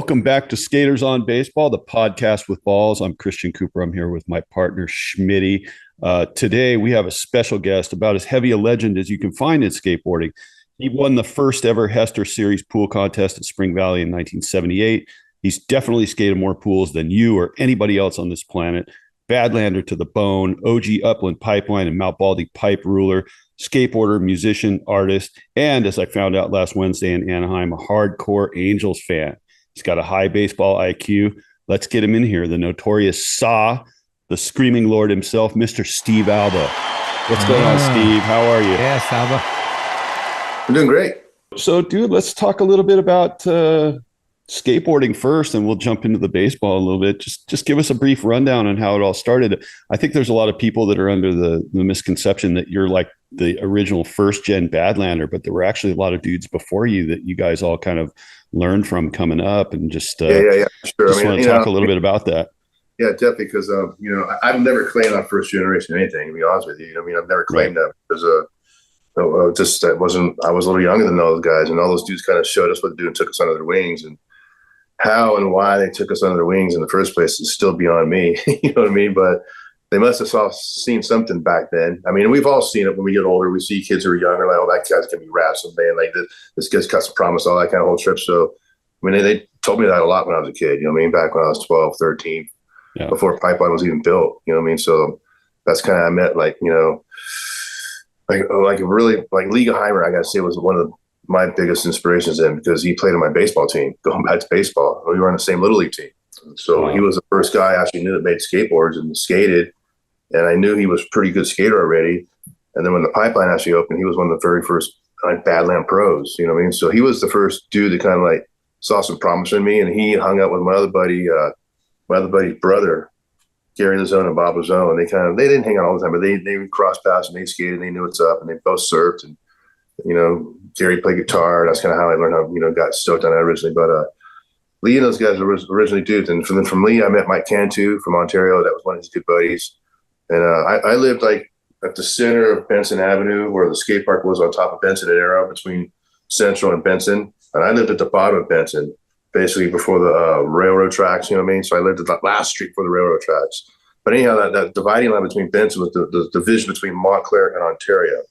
Welcome back to Skaters on Baseball, the podcast with balls. I'm Christian Cooper. I'm here with my partner, Schmitty. Today, we have a special guest, about as heavy a legend as you can find in skateboarding. He won the first ever Hester Series pool contest at Spring Valley in 1978. He's definitely skated more pools than you or anybody else on this planet. Badlander to the bone, OG Upland Pipeline and Mount Baldy pipe ruler, skateboarder, musician, artist, and as I found out last Wednesday in Anaheim, a hardcore Angels fan. He's got a high baseball IQ. Let's get him in here. The notorious Saw, the screaming Lord himself, Mr. Steve Alba. What's going on, Steve? How are you? Yes, Alba. I'm doing great. So, dude, let's talk a little bit about skateboarding first, and we'll jump into the baseball a little bit. Just give us a brief rundown on how it all started. I think there's a lot of people that are under the misconception that you're like the original first-gen Badlander, but there were actually a lot of dudes before you that you guys all kind of learned from coming up, and just sure. Just want to talk a little bit about that. Yeah, definitely, because I've never claimed on first generation anything, to be honest with you. I've never claimed that because I was a little younger than those guys, and all those dudes kind of showed us what to do and took us under their wings, and how and why they took us under their wings in the first place is still beyond me. You know what I mean? But they must have seen something back then. I mean, we've all seen it when we get older. We see kids who are younger, like, oh, that guy's going to be rap someday. And like, this kid's got some promise, all that kind of whole trip. So, I mean, they told me that a lot when I was a kid, you know what I mean? Back when I was 12, 13, before Pipeline was even built, you know what I mean? So that's kind of, I met like really Liga Heimer, I got to say, was one of my biggest inspirations in, because he played on my baseball team, going back to baseball. We were on the same Little League team. So He was the first guy I actually knew that made skateboards and skated. And I knew he was a pretty good skater already. And then when the Pipeline actually opened, he was one of the very first Badland pros, you know what I mean? So he was the first dude that kind of like saw some promise in me. And he hung out with my other buddy's brother, Gary Lazone and Bob Lazone. And they didn't hang out all the time, but they would cross paths and they skated and they knew what's up, and they both surfed. And, Gary played guitar. That's kind of how I learned how, got stoked on that originally. But Lee and those guys were originally dudes. And from Lee, I met Mike Cantu from Ontario. That was one of his good buddies. And I lived like at the center of Benson Avenue, where the skate park was, on top of Benson and Arrow, between Central and Benson. And I lived at the bottom of Benson, basically before the railroad tracks, you know what I mean? So I lived at that last street before the railroad tracks. But anyhow, that dividing line between Benson was the division between Montclair and Ontario.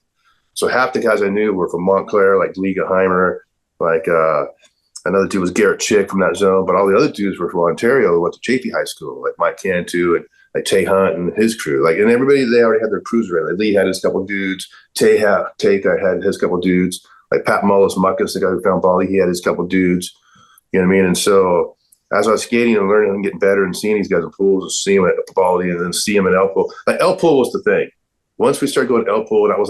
So half the guys I knew were from Montclair, like Liga Heimer, like another dude was Garrett Chick from that zone. But all the other dudes were from Ontario, who went to Chafee High School, like Mike Cantu and like Tay Hunt and his crew. Like, and everybody, they already had their crews ready. Like Lee had his couple dudes. Tay had his couple dudes. Like Pat Mullis Muckus, the guy who found Bali, he had his couple dudes. You know what I mean? And so as I was skating and learning and getting better and seeing these guys in pools, and seeing them at Bali and then see them at El Pool. Like El Pool was the thing. Once we started going to El Pool, that was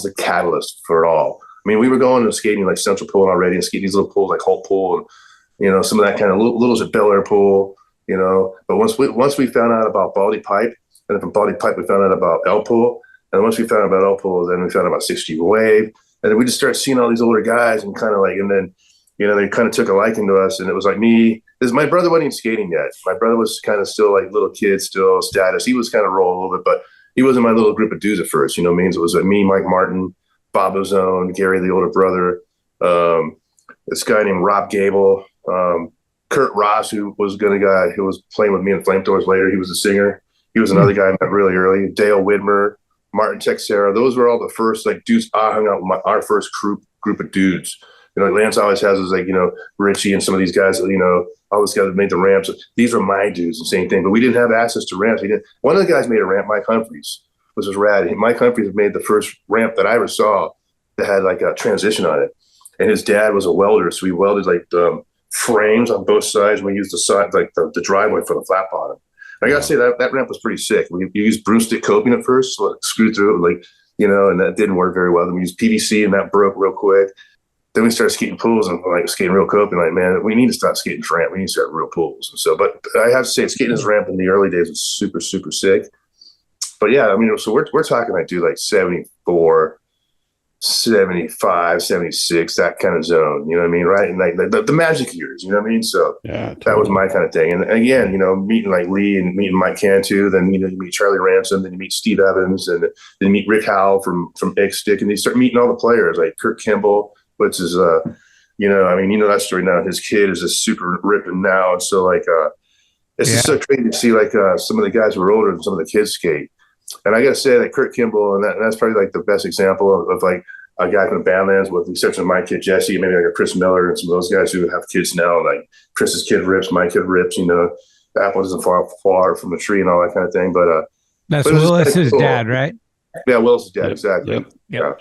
the catalyst for it all. I mean, we were going and skating like Central Pool already, and skating these little pools like Holt Pool and, some of that kind of littles at Bel Air Pool, But once we found out about Baldy Pipe, and then from Baldy Pipe, we found out about El Pool. And once we found out about El Pool, then we found out about 60 Wave. And then we just started seeing all these older guys and kind of like, and then, they kind of took a liking to us. And it was like me, because my brother wasn't even skating yet. My brother was kind of still like little kid, still status. He was kind of rolling a little bit, but he wasn't my little group of dudes at first, you know what I mean? So it was like me, Mike Martin, Bob Ozone, Gary, the older brother, this guy named Rob Gable, Kurt Ross, who was who was playing with me in Flamethrowers later. He was a singer. He was another guy I met really early. Dale Widmer, Martin Texera. Those were all the first like dudes I hung out with, our first group of dudes. Lance always has is like, Richie and some of these guys, all those guys that made the ramps. These were my dudes, the same thing. But we didn't have access to ramps. One of the guys made a ramp, Mike Humphreys, which was rad. Mike Humphreys made the first ramp that I ever saw that had like a transition on it. And his dad was a welder, so we welded like the frames on both sides. And we used the side, like the driveway for the flat bottom. And I gotta say that ramp was pretty sick. We used broomstick coping at first, so it screwed through it, and that didn't work very well. Then we used PVC, and that broke real quick. Then we started skating pools and like skating real coping. Like, man, we need to stop skating for ramp. We need to start real pools. And so, but I have to say, skating this ramp in the early days was super, super sick. But yeah, I mean, so we're talking like, dude, like 74, 75, 76, that kind of zone, you know what I mean? Right. And like the magic years, you know what I mean? So yeah, totally. That was my kind of thing. And again, meeting like Lee and meeting Mike Cantu, then, you meet Charlie Ransom, then you meet Steve Evans, and then you meet Rick Howell from X Stick, and you start meeting all the players like Kurt Kimball, which is I mean, that story now. His kid is just super ripping now. And so like, it's just so crazy to see like some of the guys who are older than some of the kids skate. And I got to say that Kurt Kimball, and that's probably like the best example of like a guy from the Badlands, with the exception of my kid, Jesse, maybe like a Chris Miller and some of those guys who have kids now. Like Chris's kid rips, my kid rips, the apple doesn't far from the tree and all that kind of thing. But that's Willis's dad, right? Yeah, Willis's dad, exactly. Yep. Yeah.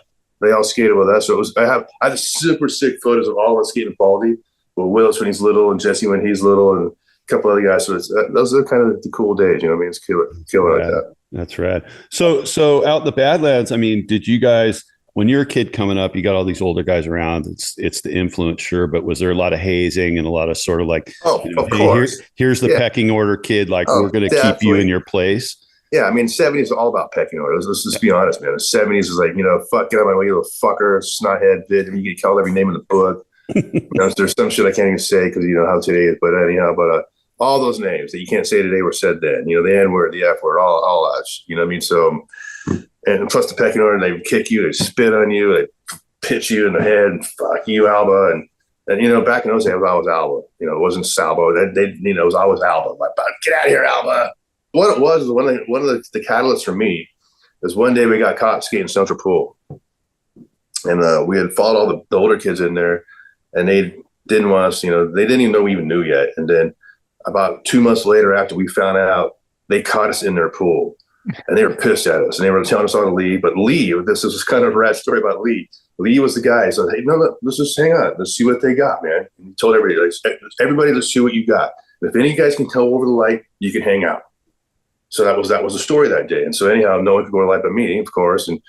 They all skated with us. So I have super sick photos of all of us skating in Baldy, with Willis when he's little and Jesse when he's little and a couple other guys. So those are kind of the cool days, I mean? It's killer like that. That's rad. So out in the Badlands, I mean, did you guys, when you're a kid coming up, you got all these older guys around, it's the influence, sure, but was there a lot of hazing and a lot of sort of like, of course. Here's the pecking order kid, like we're going to keep you in your place? Yeah, I mean, 70s is all about pecking orders. Let's just be honest, man. The 70s is like, fuck, get out of my way, you little fucker, snothead, bitch. You get called every name in the book. There's some shit I can't even say because how today is, but anyhow, all those names that you can't say today were said then. The N word, the F word, all that. You know what I mean? So, and plus the pecking order, they kick you, they spit on you, they pitch you in the head, and fuck you, Alba. And back in those days, it was always Alba. It wasn't Salba. It was always Alba. Like, get out of here, Alba. What it was one of the catalysts for me is one day we got caught skating Central Pool, and we had followed all the older kids in there, and they didn't want us. They didn't even know we even knew yet. And then about 2 months later, after we found out, they caught us in their pool, and they were pissed at us, and they were telling us all to leave. But Lee, this is kind of a rad story about Lee. Lee was the guy. He said, "Hey, no, let's just hang on. Let's see what they got, man." And he told everybody, let's see what you got. And if any of you guys can tell over the light, you can hang out. So that was the story that day. And so anyhow, no one could go to light but me, of course. And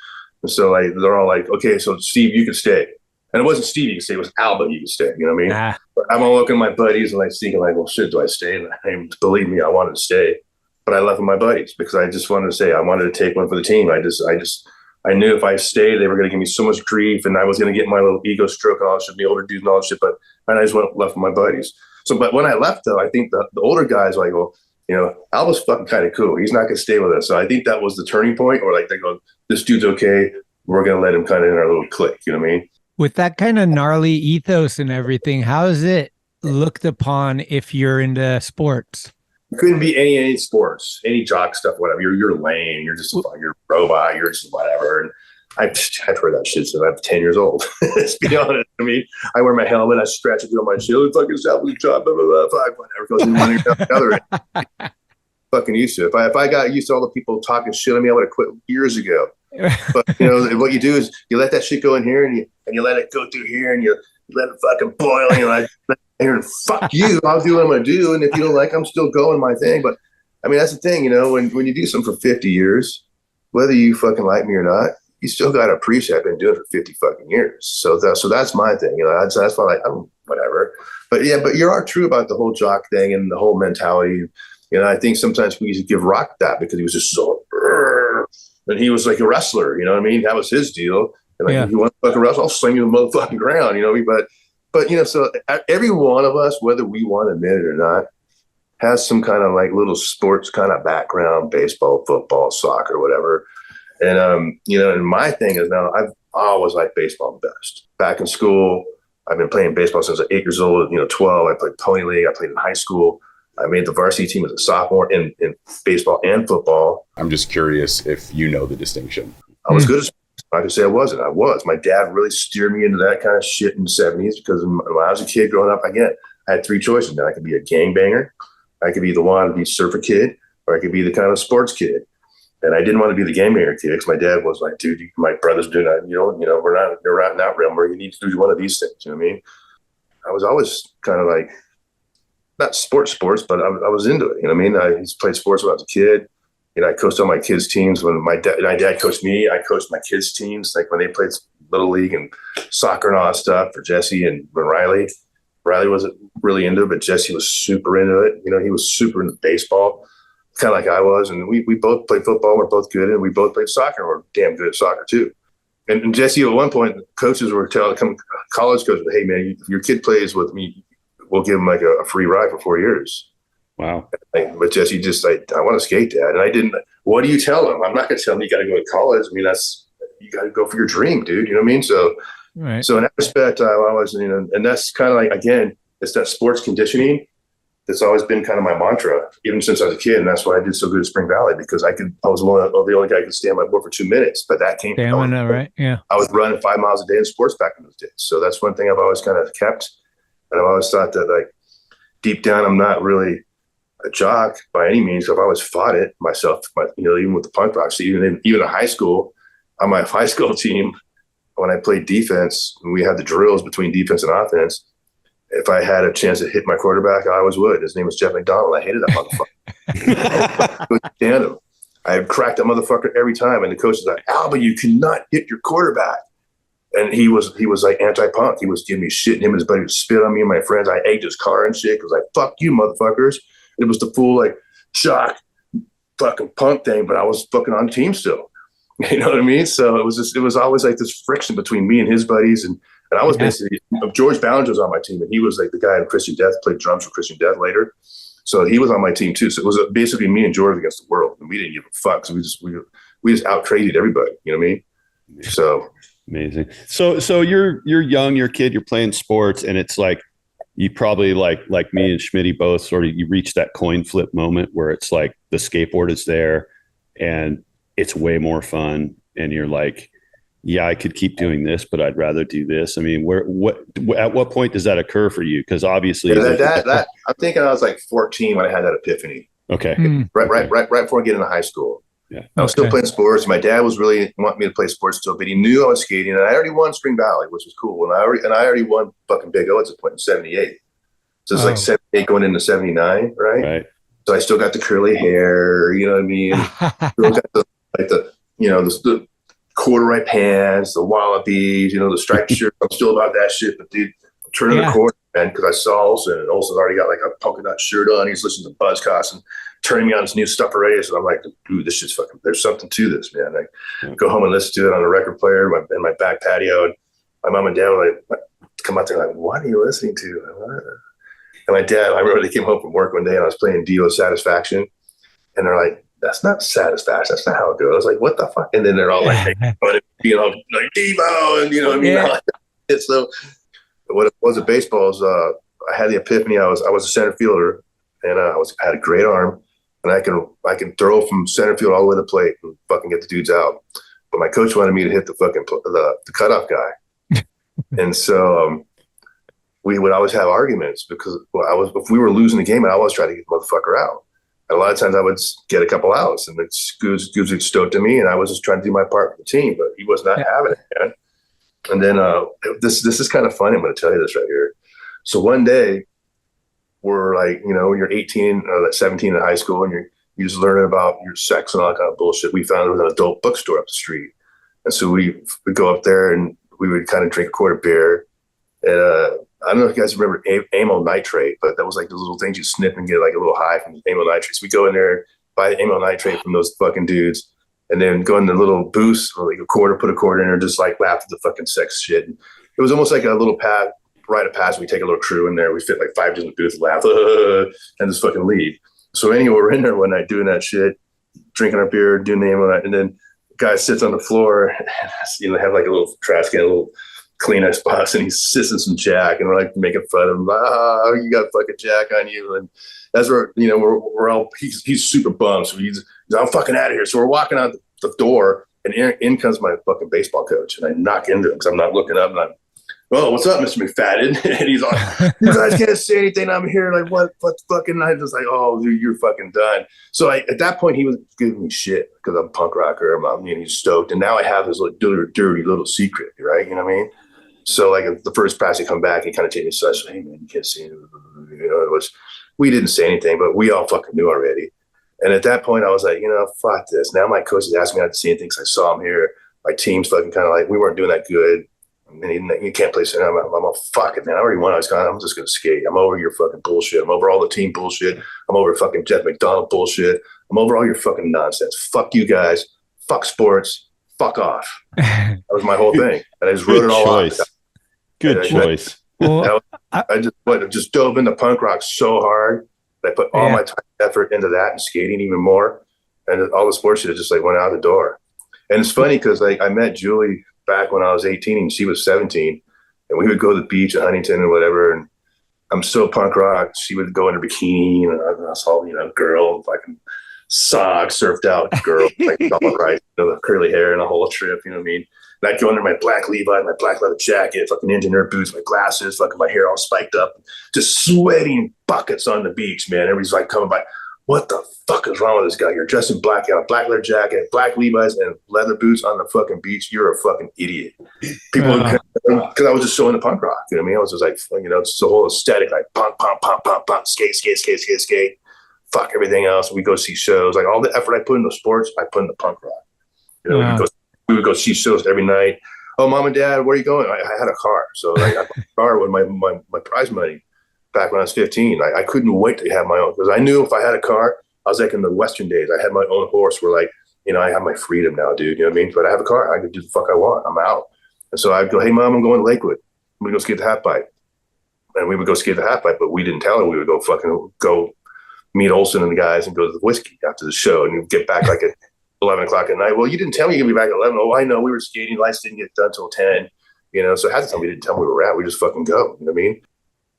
so like they're all like, okay, so Steve, you can stay. And it wasn't Steve you can stay, it was Alba you can stay. You know what I mean? But I'm all looking at my buddies and like thinking like, well, shit, do I stay? And believe me, I wanted to stay. But I left with my buddies because I just wanted to say I wanted to take one for the team. I knew if I stayed, they were going to give me so much grief, and I was going to get my little ego stroke and all that shit, the older dudes and all that shit. And I just left with my buddies. So, but when I left though, I think the older guys were like, well, Alba's fucking kind of cool. He's not going to stay with us. So I think that was the turning point, or like they go, this dude's okay. We're going to let him kind of in our little clique. You know what I mean? With that kind of gnarly ethos and everything, how is it looked upon if you're into sports? You couldn't be any sports, any jock stuff, whatever. You're lame. You're just you're a robot. You're just whatever. And I've heard that shit since I'm 10 years old. Let's be honest. I mean, I wear my helmet. I stretch it on my shield. Fucking salvage job. Blah, blah, blah. Whatever goes in one ear down the other. Fucking used to. If I got used to all the people talking shit on me, I would have quit years ago. But what you do is you let that shit go in here, and you let it go through here, and you let it fucking boil, and you like here and fuck you. I'll do what I'm gonna do, and if you don't like, I'm still going my thing. But I mean, that's the thing, when you do something for 50 years, whether you fucking like me or not, you still got to appreciate I've been doing it for 50 fucking years. So that's my thing. That's why I'm whatever. But yeah, but you are true about the whole jock thing and the whole mentality. I think sometimes we used to give Rock that because he was just so, and he was like a wrestler. You know what I mean? That was his deal. And if you want to fucking wrestle, I'll sling you to the motherfucking ground. You know what I mean? But so every one of us, whether we want to admit it or not, has some kind of like little sports kind of background, baseball, football, soccer, whatever. And, and my thing is now I've always liked baseball the best. Back in school, I've been playing baseball since I was 8 years old, 12. I played Pony League. I played in high school. I made the varsity team as a sophomore in baseball and football. I'm just curious if you know the distinction. I was good at sports. I could say I wasn't. I was. My dad really steered me into that kind of shit in the 70s because when I was a kid growing up, I had three choices. Now I could be a gangbanger, I could be the one to be surfer kid, or I could be the kind of sports kid. And I didn't want to be the gangbanger kid because my dad was like, dude, my brother's doing that. We're not in that realm where you need to do one of these things. You know what I mean? I was always kind of like, not sports, but I was into it. You know what I mean? I used to play sports when I was a kid. I coached all my kids' teams. When my dad coached me, I coached my kids' teams. Like when they played Little League and soccer and all that stuff for Jesse and Riley. Riley wasn't really into it, but Jesse was super into it. He was super into baseball, kind of like I was. And we both played football. We're both good. And we both played soccer. We're damn good at soccer too. And Jesse, at one point, coaches were telling college coaches, hey, man, if your kid plays with me, we'll give him like a free ride for 4 years. Wow. But Jesse just I want to skate, Dad. And I didn't. What do you tell him? I'm not going to tell him you got to go to college. I mean, you got to go for your dream, dude. You know what I mean? So Right. So in that respect, I was, and that's kind of like, again, it's that sports conditioning that's always been kind of my mantra, even since I was a kid. And that's why I did so good at Spring Valley, because I was the only guy who could stay on my board for 2 minutes. But that came from, right? Yeah. I was running 5 miles a day in sports back in those days. So that's one thing I've always kind of kept. And I've always thought that, like, deep down, I'm not really a jock by any means. I've always fought it myself, even with the punk rock. So even in high school, on my high school team, when I played defense, and we had the drills between defense and offense, if I had a chance to hit my quarterback, I always would. His name was Jeff McDonald. I hated that motherfucker. I couldn't stand him. I had cracked that motherfucker every time. And the coach was like, Alba, you cannot hit your quarterback. And he was like anti-punk. He was giving me shit, and him and his buddy would spit on me and my friends. I egged his car and shit because like, fuck you, motherfuckers. It was the full, like, shock fucking punk thing, but I was fucking on the team still. You know what I mean? So it was always like this friction between me and his buddies. And I was basically, George Ballinger was on my team, and he was like the guy in Christian Death, played drums for Christian Death later. So he was on my team too. So it was basically me and George against the world, and we didn't give a fuck. So we just out traded everybody. You know what I mean? So amazing. So you're young, you're a kid, you're playing sports, and it's like you probably like me and Schmitty both sort of, you reach that coin flip moment where it's like the skateboard is there and it's way more fun, and you're like, yeah, I could keep doing this, but I'd rather do this. I mean, at what point does that occur for you? Because obviously, that I'm thinking I was like 14 when I had that epiphany. Okay, right before I get into high school. Yeah, I was still playing sports. My dad was really wanting me to play sports still, but he knew I was skating, and I already won Spring Valley, which was cool. And I already won fucking Big O at the point in ’78. So it's like 78 going into '79, right? Right. So I still got the curly hair, you know what I mean? Still got the corduroy pants, the wallabies, the striped shirt. I'm still about that shit. But dude, I'm turning the corner, man, because I saw Olsen, and Olsen's already got like a polka dot shirt on. He's listening to Buzzcocks and turning me on this new stuff already. So I'm like, dude, this shit's fucking, there's something to this, man. I go home and listen to it on a record player in my back patio. And my mom and dad would like come out there like, what are you listening to? And my dad, I remember they came home from work one day and I was playing Dio Satisfaction. And they're like, that's not Satisfaction. That's not how it goes. I was like, what the fuck? And then they're all like, like Devo, and you know what I mean? Yeah. So what it was at baseball is I had the epiphany. I was a center fielder, and I had a great arm, and I can throw from center field all the way to the plate and fucking get the dudes out. But my coach wanted me to hit the fucking the cutoff guy, and so we would always have arguments because if we were losing the game, I always tried to get the motherfucker out. And a lot of times I would get a couple outs, and Goose would stoked at me, and I was just trying to do my part for the team, but he was not having it, man. And then this is kind of funny. I'm going to tell you this right here. So one day, we're like, when you're 18 or 17 in high school, and you're just learning about your sex and all that kind of bullshit. We found there was an adult bookstore up the street, and so we would go up there and we would kind of drink a quart of beer. And I don't know if you guys remember amyl nitrate, but that was like those little things you snip and get like a little high from amyl nitrate. So we go in there, buy the amyl nitrate from those fucking dudes, and then go in the little booth, or like put a quarter in there, and just like laugh at the fucking sex shit. And it was almost like a little rite of passage. We take a little crew in there, we fit like 5 dudes in the booth, laugh, and just fucking leave. So anyway, we're in there one night doing that shit, drinking our beer, doing the amyl nitrate, and then the guy sits on the floor, and have like a little trash can, a little Kleenex box, and he's sissing some Jack, and we're like making fun of him. You got fucking Jack on you, and that's where we're all he's super bummed, so he's I'm fucking out of here. So we're walking out the door, and in comes my fucking baseball coach, and I knock into him because I'm not looking up, and I'm, oh, what's up, Mr. McFadden? And he's like, you guys can't say anything. I'm here, like what fucking? I was like, oh, dude, you're fucking done. So at that point, he was giving me shit because I'm a punk rocker. He's stoked, and now I have this little dirty little secret, right? You know what I mean? So like the first pass he come back, he kind of changed his side. Hey man, you can't see it. We didn't say anything, but we all fucking knew already. And at that point I was like, fuck this. Now my coach is asking me not to see anything because I saw him here. My team's fucking kind of like, we weren't doing that good. And you can't play center. I'm like, fuck it, man. I already won. I'm just going to skate. I'm over your fucking bullshit. I'm over all the team bullshit. I'm over fucking Jeff McDonald bullshit. I'm over all your fucking nonsense. Fuck you guys. Fuck sports. Fuck off. That was my whole thing. And I just wrote it all out. Good choice. I just dove into punk rock so hard. I put all my time and effort into that and skating even more. And all the sports shit just like went out the door. And it's funny because like I met Julie back when I was 18 and she was 17, and we would go to the beach in Huntington and whatever. And I'm so punk rock. She would go in her bikini, and I saw, girl, like socks, surfed out girl, like all right, the curly hair and a whole trip, you know what I mean? And I'd go under my black Levi, my black leather jacket, fucking engineer boots, my glasses, fucking my hair all spiked up, just sweating buckets on the beach, man. Everybody's like coming by, what the fuck is wrong with this guy? You're dressed in black, you black leather jacket, black Levi's, and leather boots on the fucking beach. You're a fucking idiot. People, because I was just so into punk rock, you know what I mean? I was just like, it's the whole aesthetic, like punk, skate, fuck everything else. We go see shows. Like all the effort I put into sports, I put into punk rock. We would go see shows every night. Oh, mom and dad, where are you going? I had a car. So I got a car with my prize money back when I was 15. I couldn't wait to have my own, because I knew if I had a car, I was like in the Western days. I had my own horse where like, I have my freedom now, dude. You know what I mean? But I have a car. I could do the fuck I want. I'm out. And so I'd go, hey, mom, I'm going to Lakewood. We go skate the half pipe. And we would go skate the half pipe, but we didn't tell her we would go meet Olsen and the guys and go to the whiskey after the show. And we'd get back like at 11 o'clock at night. Well, you didn't tell me you'd be back at 11. Oh, I know. We were skating. Lights didn't get done till 10. So half the time we didn't tell them we were at. We just fucking go. You know what I mean?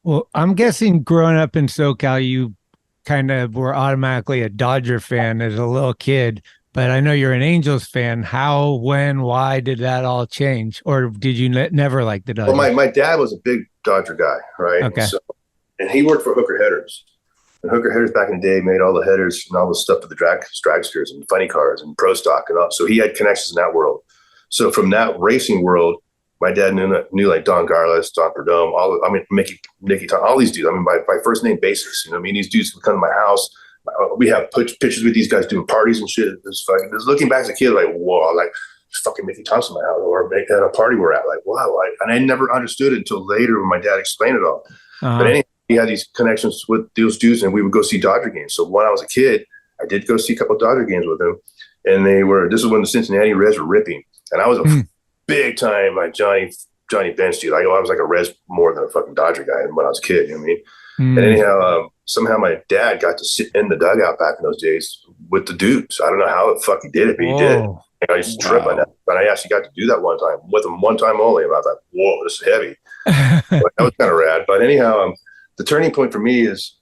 Well, I'm guessing growing up in SoCal, you kind of were automatically a Dodger fan as a little kid, but I know you're an Angels fan. How, when, why did that all change? Or did you never like the Dodgers? Well, my dad was a big Dodger guy, right? Okay. And he worked for Hooker Headers. And Hooker Headers back in the day made all the headers and all the stuff for the dragsters and funny cars and pro stock and all. So he had connections in that world. So from that racing world, my dad knew like Don Garlis, Don Perdome, Nicky Tom, all these dudes. By first name basis. These dudes would come to my house. We have pictures with these guys doing parties and shit. Just looking back as a kid, like, whoa, like fucking Mickey Thompson in my house, or at a party we're at, like, wow. And I never understood it until later when my dad explained it all. But anyway, he had these connections with those dudes, and we would go see Dodger games. So when I was a kid, I did go see a couple of Dodger games with him, and this is when the Cincinnati Reds were ripping, and I was a big time like Johnny Bench dude. I was like a Reds more than a fucking Dodger guy when I was a kid. You know what I mean? And anyhow, somehow my dad got to sit in the dugout back in those days with the dudes. I don't know how the fuck he did it, but he did. I used to trip on that, but I actually got to do that one time with him, one time only. And I was like, whoa, this is heavy. That was kind of rad. But anyhow, the turning point for me is,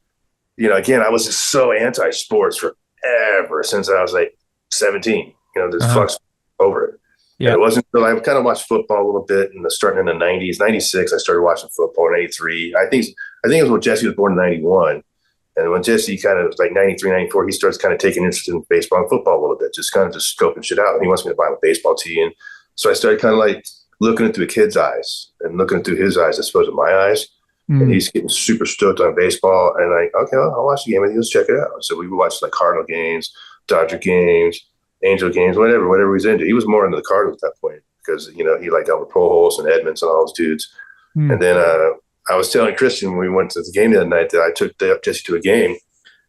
again, I was just so anti-sports forever since I was like 17. This fuck's over it. Yeah, it wasn't until I kind of watched football a little bit, and starting in the 90s, 96, I started watching football in 83. I think it was when Jesse was born in 91. And when Jesse kind of was like 93, 94, he starts kind of taking interest in baseball and football a little bit, just kind of just scoping shit out. And he wants me to buy him a baseball tee. And so I started kind of like looking through a kid's eyes and looking through his eyes, I suppose, with my eyes. And he's getting super stoked on baseball. And okay, I'll watch the game with you. Let's check it out. So we would watch like Cardinal games, Dodger games, Angel games, whatever he's into. He was more into the Cardinals at that point because, he liked Albert Pujols and Edmonds and all those dudes. And then I was telling Christian when we went to the game the other night that I took Jesse to a game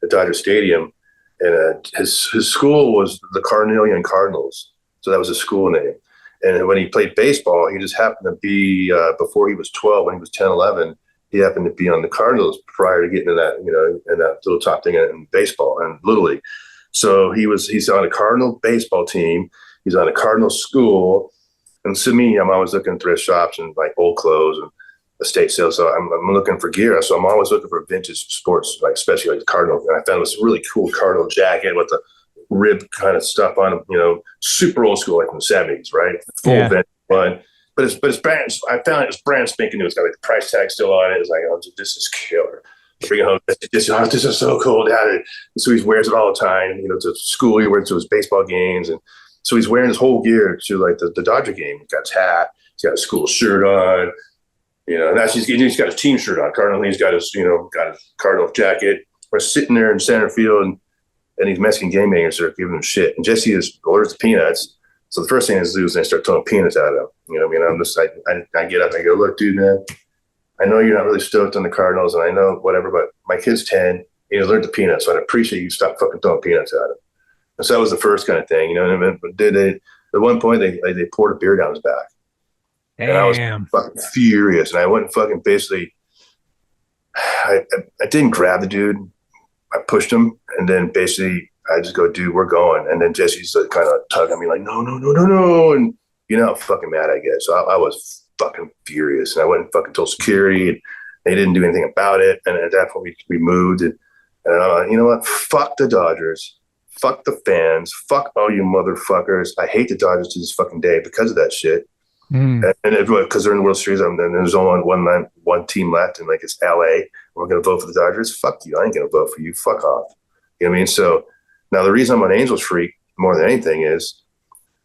at Dodger Stadium, and his school was the Carnelian Cardinals. So that was his school name. And when he played baseball, he just happened to be, before he was 12, when he was 10, 11, he happened to be on the Cardinals prior to getting in that, in that little top thing in baseball and Little League. So he's on a Cardinal baseball team. He's on a Cardinal school. And to me, I'm always looking thrift shops and like old clothes and estate sales. So I'm looking for gear. So I'm always looking for vintage sports, like especially like the Cardinal. And I found this really cool Cardinal jacket with the rib kind of stuff on it, super old school, like from the 70s, right? Full vintage one. But it's brand. I found it's brand spanking new. It's got like the price tag still on it. It's like, oh, this is killer. Bring it home. This is so cool, Dad. So he wears it all the time. To school, he wears it to his baseball games, and so he's wearing his whole gear to like the Dodger game. He's got his hat. He's got a school shirt on. And actually he's got his team shirt on. Cardinal. He's got his Cardinal jacket. We're sitting there in center field, and these Mexican game makers are giving him shit. And Jesse orders the peanuts. So the first thing I do is I start throwing peanuts at him. I'm just like, I get up and I go, look, dude, man, I know you're not really stoked on the Cardinals, and I know whatever, but my kid's 10. He learned the peanuts, so I'd appreciate you stop fucking throwing peanuts at him. And so that was the first kind of thing, But at one point, they poured a beer down his back. Damn. And I was fucking furious. And I went and fucking basically, I didn't grab the dude. I pushed him, and then basically I just go, dude, we're going. And then Jesse's kind of tugging me like, no. And You know how fucking mad I get. So I was fucking furious, and I went and fucking told security, and they didn't do anything about it. And at that point, we moved, and you know what? Fuck the Dodgers. Fuck the fans. Fuck all you motherfuckers. I hate the Dodgers to this fucking day because of that shit. And everyone, because they're in the World Series, and there's only one team left, and like it's LA. We're going to vote for the Dodgers. Fuck you. I ain't going to vote for you. Fuck off. You know what I mean? So now the reason I'm an Angels freak more than anything is,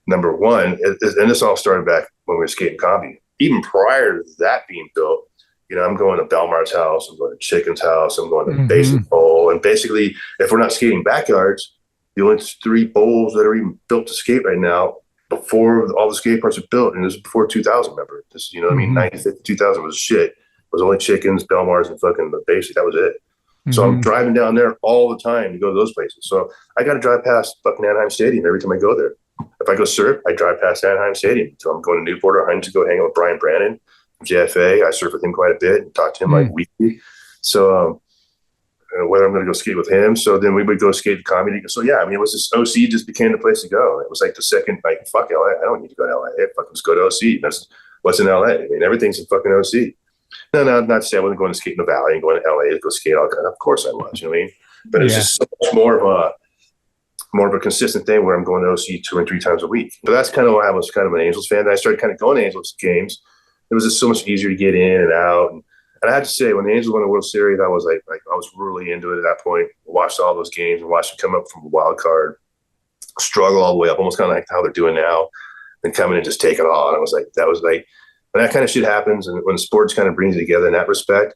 number one, and this all started back when we were skating comedy. Even prior to that being built, you know, I'm going to Belmar's house, I'm going to Chicken's house, I'm going to Basic Bowl. And basically, if we're not skating backyards, the only 3 bowls that are even built to skate right now, before all the skate parks were built, and this was before 2000, remember? This, you know what I mean? 96 to 2000 was shit. It was only Chicken's, Belmar's, and fucking the Basic. That was it. So I'm driving down there all the time to go to those places. So I got to drive past fucking Anaheim Stadium every time I go there. If I go surf, I drive past Anaheim Stadium. So I'm going to Newport or Hines to go hang out with Brian Brannon from JFA. I surf with him quite a bit and talk to him like weekly. So whether I'm going to go skate with him. So then we would go skate the comedy. So yeah, I mean, it was just OC just became the place to go. It was like the second, like, fuck LA. I don't need to go to LA. Fucking just go to OC. That's what's in LA. I mean, everything's in fucking OC. No, not to say I wasn't going to skate in the Valley and going to LA to go skate all kind. Of course I was, you know what I mean? But it's just so much more of a consistent thing where I'm going to OC 2 and 3 times a week. But that's kind of why I was kind of an Angels fan. I started kind of going to Angels games. It was just so much easier to get in and out. And I had to say, when the Angels won the World Series, I was like I was really into it at that point. Watched all those games and watched them come up from a wild card, struggle all the way up, almost kind of like how they're doing now, and come in and just take it all. And I was like, when that kind of shit happens, and when sports kind of brings you together in that respect,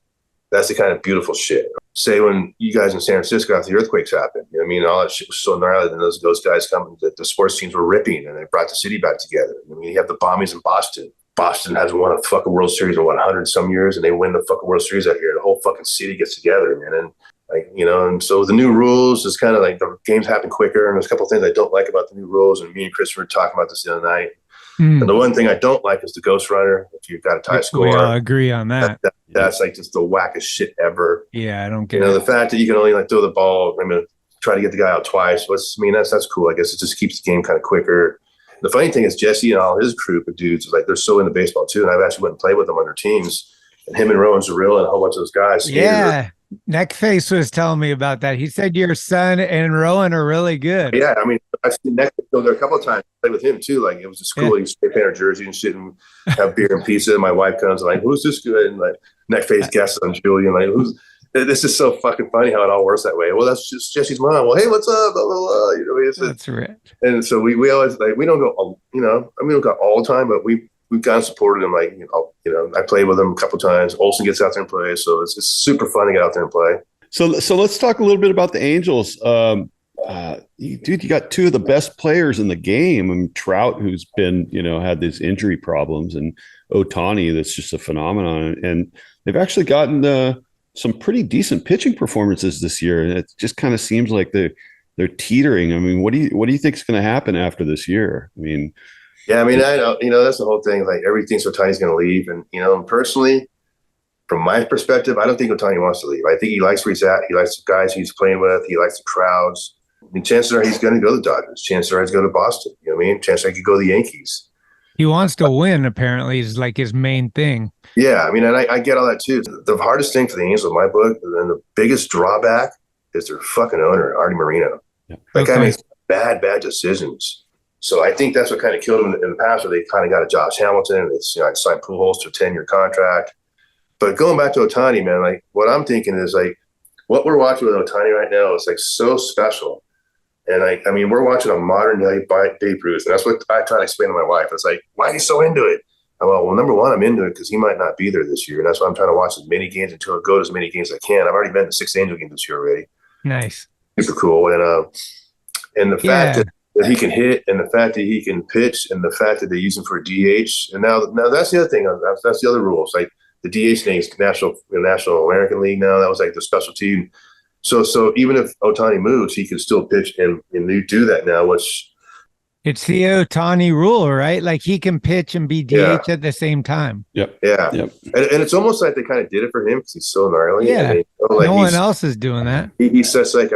that's the kind of beautiful shit. Say when you guys in San Francisco after the earthquakes happened, you know what I mean? All that shit was so gnarly. And those guys come, the sports teams were ripping, and they brought the city back together. I mean, you have the Bombies in Boston. Boston has won a fucking World Series in 100 some years, and they win the fucking World Series out here. The whole fucking city gets together, man. And like, you know, and so the new rules is kind of like the games happen quicker. And there's a couple of things I don't like about the new rules. And me and Chris were talking about this the other night. And the one thing I don't like is the Ghost Runner. If you've got a tie score, we all agree on that. That's like just the wackest shit ever. Yeah, I don't get it. The fact that you can only like throw the ball, I mean, try to get the guy out twice. That's cool. I guess it just keeps the game kind of quicker. The funny thing is Jesse and all his group of dudes, like, they're so into baseball too. And I've actually went and played with them on their teams. And him and Rowan Zarilla and a whole bunch of those guys. Yeah. Neckface was telling me about that. He said your son and Rowan are really good. Yeah, I mean, I've seen Neckface go there a couple of times. I played with him too. Like, it was a school. He used to paint our jersey and shit, and have beer and pizza. And my wife comes and like, who's this good? And like, Neckface guesses on Julian. Like, this is so fucking funny how it all works that way. Well, that's just Jesse's mom. Well, hey, what's up? Blah, blah, blah. You know, that's right. And so we always, like, we don't go, you know, I mean, we don't go all the time, but we've kind of supported him. Like, you know, I played with him a couple of times. Olsen gets out there and plays, so it's super fun to get out there and play. So let's talk a little bit about the Angels. Dude, you got 2 of the best players in the game. I mean, Trout, who's been, you know, had these injury problems, and Ohtani, that's just a phenomenon. And they've actually gotten some pretty decent pitching performances this year. And it just kind of seems like they're teetering. I mean, what do you think is going to happen after this year? I mean, yeah, I mean, I know, you know, that's the whole thing. Like, everything Ohtani's going to leave, and you know, personally, from my perspective, I don't think Ohtani wants to leave. I think he likes where he's at. He likes the guys he's playing with. He likes the crowds. I mean, chances are he's going to go to the Dodgers. Chances are he's going to Boston. You know what I mean? Chances are he could go to the Yankees. He wants to win, apparently, is like his main thing. Yeah, I mean, and I get all that too. The hardest thing for the Angels in my book, and the biggest drawback, is their fucking owner, Artie Moreno. Yeah. That guy makes bad decisions. So I think that's what kind of killed him in the past, where they kind of got a Josh Hamilton, and they signed Pujols to a 10-year contract. But going back to Ohtani, man, like, what I'm thinking is, like, what we're watching with Ohtani right now is like so special. And I mean, we're watching a modern day Babe Ruth, and that's what I try to explain to my wife. It's like, why are you so into it? Well, number one, I'm into it because he might not be there this year, and that's why I'm trying to watch as many games until I go to as many games as I can. I've already been to 6 Angel games this year already. Nice, super cool, and the fact that he can hit, and the fact that he can pitch, and the fact that they use him for a DH, and now that's the other thing. That's the other rules. Like, the DH thing is National American League now. That was like the special team. So even if Ohtani moves, he can still pitch, and you do that now, which it's the Ohtani rule, right? Like, he can pitch and be DH at the same time. Yep. Yeah. Yep. And it's almost like they kind of did it for him because he's so gnarly. Yeah. And like, no one else is doing that. He's such like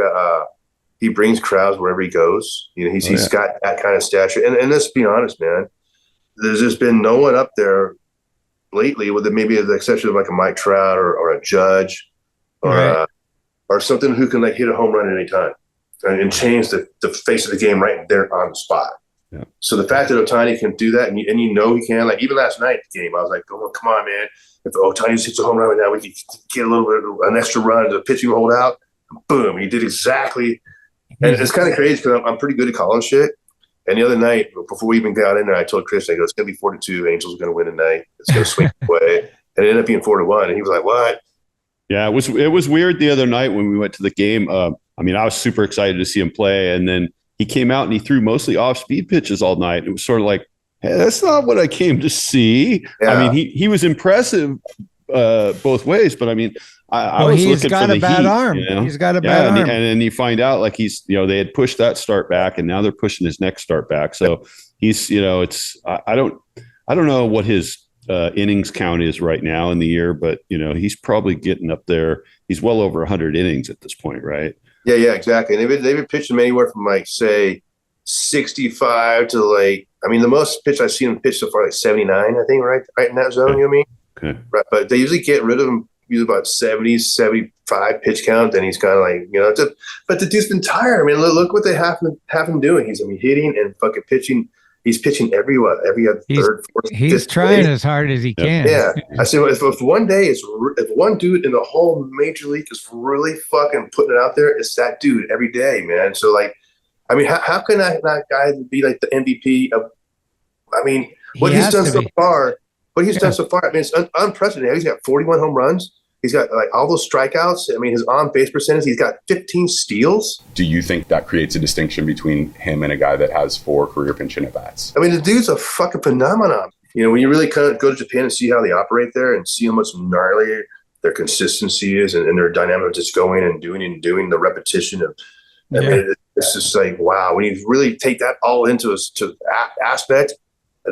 he brings crowds wherever he goes. You know, he's got that kind of stature. And let's be honest, man. there's just been no one up there lately, with maybe the exception of like a Mike Trout or a Judge or something who can like hit a home run at any time and change the face of the game right there on the spot. Yeah. So the fact that Ohtani can do that, and you know he can, like even last night the game, I was like, oh, come on, man. If Ohtani just hits a home run right now, we can get a little bit of an extra run to the pitching hold out. Boom, he did exactly. And it's kind of crazy because I'm pretty good at calling shit. And the other night, before we even got in there, I told Chris, I go, it's going to be 4-2. Angels are going to win tonight. It's going to swing away. And it ended up being 4-1. And he was like, what? Yeah, it was weird the other night when we went to the game. I mean, I was super excited to see him play. And then he came out and he threw mostly off-speed pitches all night. It was sort of like, hey, that's not what I came to see. Yeah. I mean, he was impressive both ways, but I mean, I was looking for the heat. He's got a bad arm. You know? He's got a bad arm. And then you find out like he's, they had pushed that start back and now they're pushing his next start back. So he's, it's, I don't know what his innings count is right now in the year, but he's probably getting up there. He's well over 100 innings at this point, right? Yeah, exactly. And they've been pitching him anywhere from like, say, 65 to like, I mean, the most pitch I've seen him pitch so far, like 79, I think, right in that zone, you know what I mean? Okay. Right, but they usually get rid of him usually about 70, 75 pitch count, and he's kind of like, but the dude's been tired. I mean, look what they have him doing. He's hitting and fucking pitching. He's pitching every other third, fourth. He's trying as hard as he can. Yeah, I say if one day if one dude in the whole major league is really fucking putting it out there, it's that dude every day, man. So like, I mean, how can that guy be like the MVP of? I mean, what he's done so far. What he's done so far, I mean, it's unprecedented. He's got 41 home runs. He's got like all those strikeouts. I mean, his on-base percentage, he's got 15 steals. Do you think that creates a distinction between him and a guy that has 4 career pinch at-bats? I mean, the dude's a fucking phenomenon. When you really kind of go to Japan and see how they operate there and see how much gnarly their consistency is and their dynamic of just going and doing the repetition of, I mean, it's just like, wow. When you really take that all into aspect,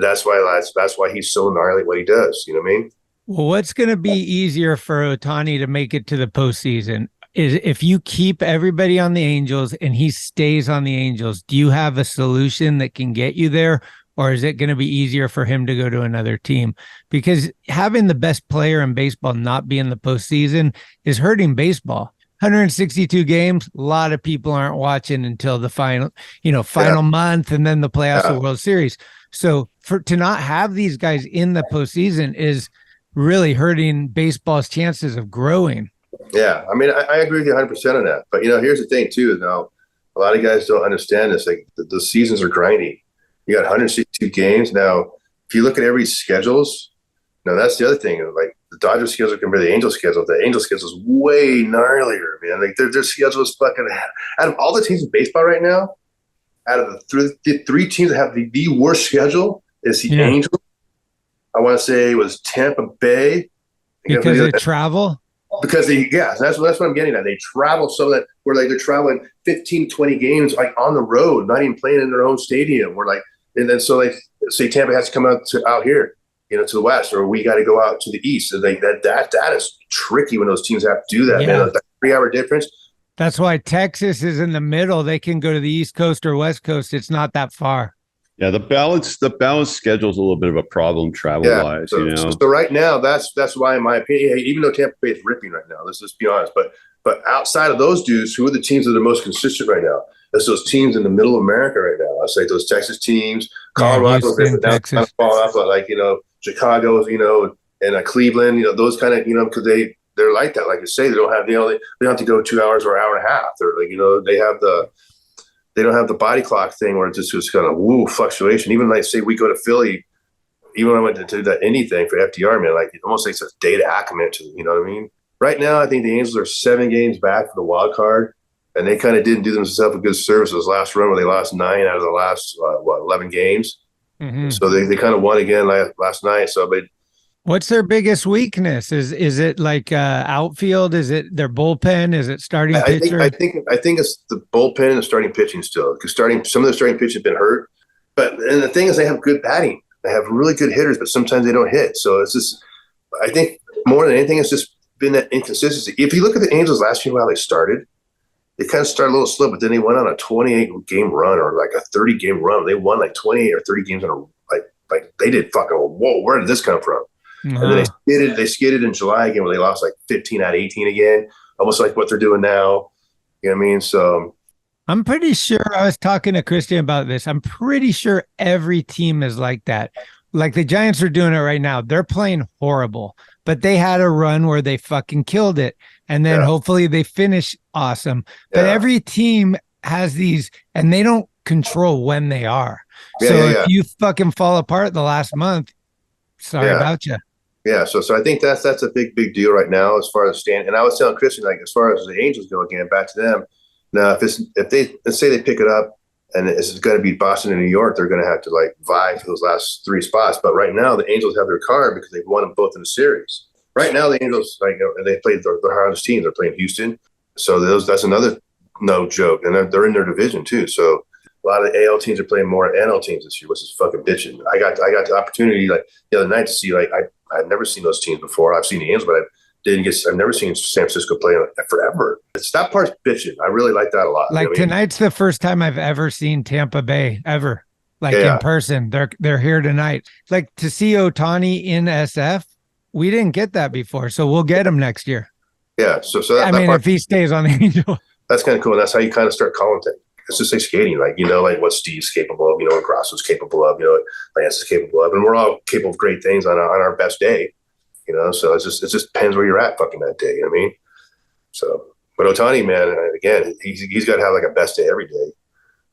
that's why he's so gnarly at what he does. You know what I mean? Well, what's going to be easier for Ohtani to make it to the postseason is if you keep everybody on the Angels and he stays on the Angels. Do you have a solution that can get you there, or is it going to be easier for him to go to another team? Because having the best player in baseball not be in the postseason is hurting baseball. 162 games, a lot of people aren't watching until the final month and then the playoffs of the World Series. So to not have these guys in the postseason is really hurting baseball's chances of growing. Yeah, I mean, I agree with you 100% on that. But here's the thing too. Now, a lot of guys don't understand this. Like the seasons are grinding. You got 162 games now. If you look at every schedules, that's the other thing. Like the Dodgers schedule compared to the Angels schedule. The Angels schedule is way gnarlier, man. Like their schedule is fucking. Out of all the teams in baseball right now, out of the three teams that have the worst schedule is the Angels. I want to say it was Tampa Bay. Because they travel? Because that's what I'm getting at. They travel so that we're like they're traveling 15, 20 games like on the road, not even playing in their own stadium. We're like, and then so like say Tampa has to come out here, to the west, or we got to go out to the east. So that is tricky when those teams have to do that, man. Like that 3-hour difference. That's why Texas is in the middle. They can go to the East Coast or West Coast. It's not that far. Yeah, the balance schedule is a little bit of a problem travel-wise. So right now, that's why, in my opinion, even though Tampa Bay is ripping right now, let's just be honest. But outside of those dudes, who are the teams that are most consistent right now? It's those teams in the middle of America right now. I say those Texas teams, Colorado, Texas, like Chicago, and Cleveland, those kind of, because they're like that. Like you say, they don't have to go 2 hours or an hour and a half. They're like, they don't have the body clock thing where it's just kind of fluctuation. Even like say we go to Philly, even when I went to that anything for FDR, man, like it almost takes a day to acclimate to, you know what I mean? Right now, I think the Angels are 7 games back for the wild card, and they kind of didn't do themselves a good service this last run where they lost 9 out of the last 11 games. Mm-hmm. So they kind of won again last night. So, but what's their biggest weakness? Is it like outfield? Is it their bullpen? Is it starting pitcher? I think it's the bullpen and the starting pitching still, because some of the starting pitching have been hurt. And the thing is, they have good batting. They have really good hitters, but sometimes they don't hit. So it's just, I think more than anything, it's just been that inconsistency. If you look at the Angels last year, how they started, they kind of started a little slow, but then they went on a 28-game run or like a 30-game run. They won like 28 or 30 games in a like they did fucking, whoa, where did this come from? And then they skidded in July again, where they lost like 15 out of 18 again, almost like what they're doing now. You know what I mean? So I'm pretty sure I was talking to Christian about this. I'm pretty sure every team is like that. Like the Giants are doing it right now. They're playing horrible, but they had a run where they fucking killed it. And then hopefully they finish awesome. But every team has these, and they don't control when they are. So if you fucking fall apart the last month, sorry about you. Yeah, so I think that's a big deal right now as far as stand. And I was telling Christian, like, as far as the Angels go, again, back to them. Now, if they, let's say they pick it up and it's going to be Boston and New York, they're going to have to like vie for those last 3 spots. But right now, the Angels have their card because they've won them both in the series. Right now, the Angels, like, they played their hardest team. They're playing Houston, so that's another no joke, and they're in their division too. So a lot of the AL teams are playing more NL teams this year, which is fucking bitching. I got the opportunity like the other night to see, like, I've never seen those teams before. I've seen the Angels, but I've never seen San Francisco play forever. It's that part's bitching. I really like that a lot. Like, you know what I mean? tonight's the first time I've ever seen Tampa Bay ever, like in person. They're here tonight. Like, to see Ohtani in SF, we didn't get that before, so we'll get him next year. Yeah. So I mean, if he stays on the Angels, that's kind of cool. And that's how you kind of start calling things. It's just like skating, like, you know, like what Steve's capable of, you know, what Grosso's capable of, you know, what Lance is capable of, and we're all capable of great things on our best day, you know. So it just depends where you're at fucking that day, you know what I mean? So, but Ohtani, man, again, he's got to have like a best day every day.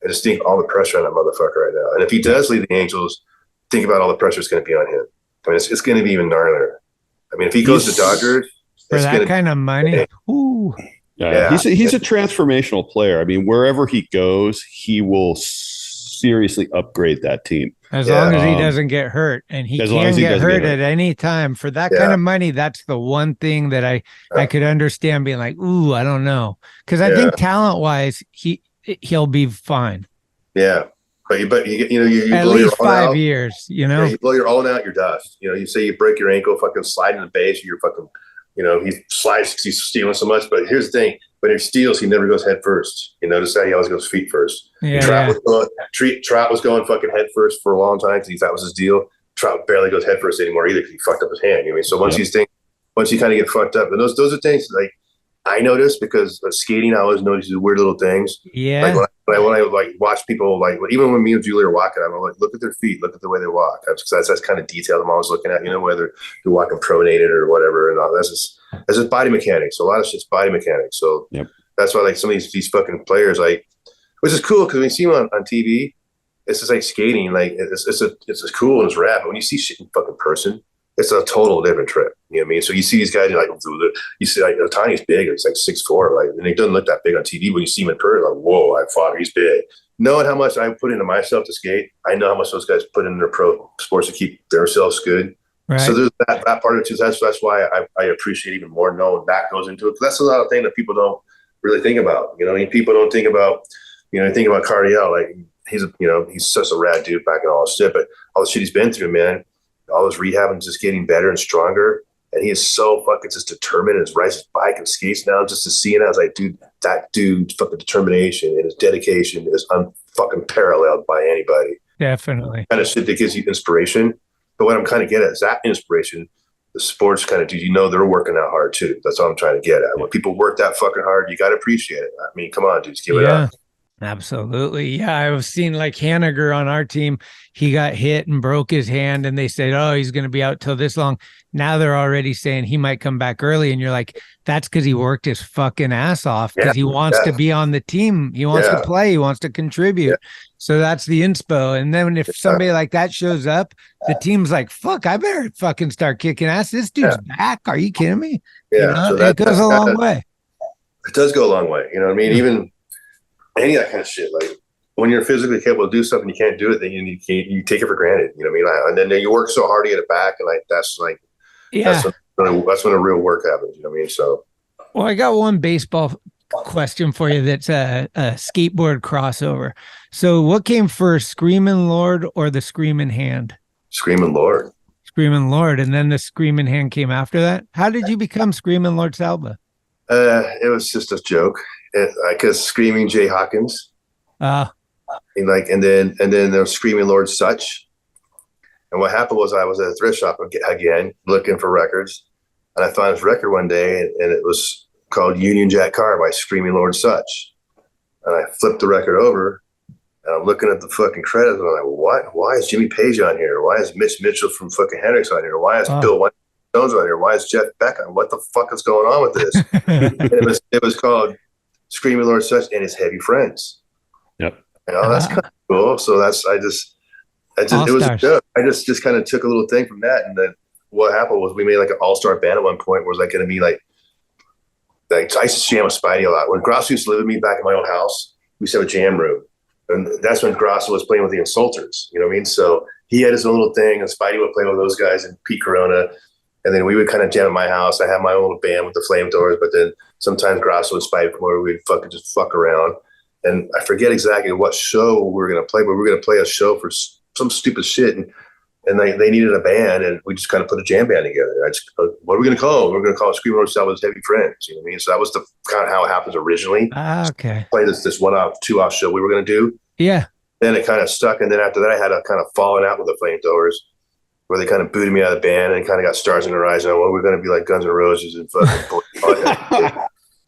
I just think all the pressure on that motherfucker right now. And if he does leave the Angels, think about all the pressure that's going to be on him. I mean, it's going to be even gnarlier. I mean, if he goes to Dodgers for that kind of money, ooh. Yeah, he's a transformational player. I mean, wherever he goes, he will seriously upgrade that team. As long as he doesn't get hurt, and he can get hurt at any time. For that kind of money, that's the one thing that I could understand being like, ooh, I don't know, because I think talent-wise, he'll be fine. Yeah, but you at blow least your 5 out. years, you know. You blow your all out, you're dust. You know, you say you break your ankle, fucking slide in the base, you're fucking. You know, he slides because he's stealing so much. But here's the thing: when he steals, he never goes head first. You notice that he always goes feet first. Yeah, Trout was going fucking head first for a long time because that was his deal. Trout barely goes head first anymore either because he fucked up his hand. You know what I mean? So once you kind of get fucked up, and those are things like I notice because of skating. I always notice these weird little things. Yeah. Like when I like watch people, like even when me and Julie are walking, I'm like, look at their feet, look at the way they walk. That's kind of detail I'm always looking at. You know, whether you're walking pronated or whatever, and all that's just body mechanics. So a lot of shit's body mechanics. So that's why like some of these fucking players, like, which is cool because when you see them on TV, it's just like skating. Like it's cool and it's rap. But when you see shit in fucking person, it's a total different trip. You know what I mean? So you see these guys, like, you see, like, Otani's big, he's like 6'4", like, and he doesn't look that big on TV. When you see him in person, like, whoa, he's big. Knowing how much I put into myself to skate, I know how much those guys put into their pro sports to keep themselves good. Right. So there's that part of it too. That's why I appreciate even more knowing that goes into it. That's a lot of things that people don't really think about. You know, I mean, people don't think about, think about Cardiel, like he's such a rad dude back in all his shit, but all the shit he's been through, man. All his rehab and just getting better and stronger. And he is so fucking just determined and rides his bike and skates now just to see it. I was like, dude, that dude's fucking determination and his dedication is unfucking paralleled by anybody. Definitely. Kind of shit that gives you inspiration. But what I'm kind of getting at is that inspiration, the sports kind of dude, they're working that hard too. That's all I'm trying to get at. When people work that fucking hard, you got to appreciate it. I mean, come on, dudes, give it up. Absolutely. Yeah, I've seen like Haniger on our team. He got hit and broke his hand, and they said, oh, he's going to be out till this long. Now they're already saying he might come back early. And you're like, that's because he worked his fucking ass off because he wants to be on the team. He wants to play. He wants to contribute. Yeah. So that's the inspo. And then if somebody like that shows up, the team's like, fuck, I better fucking start kicking ass. This dude's back. Are you kidding me? Yeah. So it goes a long way. It does go a long way. You know what I mean? Even any of that kind of shit, like when you're physically capable to do something, you can't do it, then you take it for granted. You know what I mean? And then you work so hard to get it back, and like that's when the real work happens. You know what I mean? So, well, I got one baseball question for you. That's a skateboard crossover. So, what came first, Screaming Lord or the Screaming Hand? Screaming Lord. Screaming Lord, and then the Screaming Hand came after that. How did you become Screaming Lord Salba? It was just a joke. Because Screaming Jay Hawkins, and then there was Screaming Lord Such, And what happened was I was at a thrift shop again, looking for records. And I found this record one day, and it was called Union Jack Car by Screaming Lord Such. And I flipped the record over, and I'm looking at the fucking credits, and I'm like, what? Why is Jimmy Page on here? Why is Mitch Mitchell from fucking Hendrix on here? Why is Bill Jones on here? Why is Jeff Beck on? What the fuck is going on with this? And it was called Screaming Lord Such and His Heavy Friends. Yep. That's kind of cool. So it was a joke. I just kind of took a little thing from that, and then what happened was we made like an all-star band at one point. Where it was like going to be like I used to jam with Spidey a lot. When Grosso used to live with me back in my old house, we used to have a jam room, and that's when Grosso was playing with the Insulters. You know what I mean? So he had his own little thing, and Spidey would play with those guys and Pete Corona, and then we would kind of jam at my house. I had my own little band with the Flamethrowers, but then sometimes Grosso and Spidey come over, we'd just fuck around. And I forget exactly what show we were going to play, but we were going to play a show for some stupid shit, and they needed a band, and we just kind of put a jam band together. What are we going to call it? We're going to call it Screaming Lord Salba's Heavy Friends. You know what I mean? So that was the kind of how it happens originally. Okay. Play this one-off, two-off show we were going to do. Yeah. Then it kind of stuck, and then after that, I had a kind of falling out with the Flamethrowers, where they kind of booted me out of the band and kind of got Stars in the Rise. And we're going to be like Guns N' Roses and fucking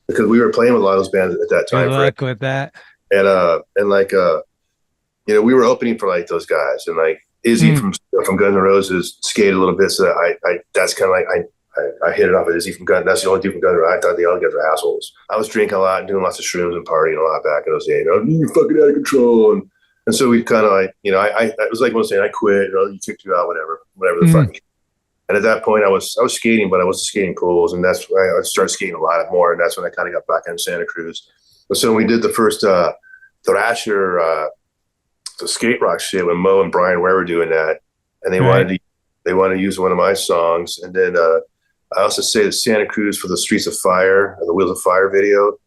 because we were playing with a lot of those bands at that time. Good luck with that. And like we were opening for like those guys, and like Izzy from Guns N' Roses skated a little bit, so that I that's kind of like I hit it off with Izzy from Guns. That's the only dude from Guns N' Roses. I thought the other guys were assholes. I was drinking a lot and doing lots of shrooms and partying a lot back in those days. You're fucking out of control, and so we kind of like I was like saying I quit. You kicked you out, whatever the fuck. And at that point, I was skating, but I wasn't skating pools, and that's when I started skating a lot more, and that's when I kind of got back in Santa Cruz. So we did the first Thrasher, the skate rock shit when Mo and Brian Ware were doing that, and they wanted to use one of my songs. And then I also say the Santa Cruz for the Streets of Fire, the Wheels of Fire video.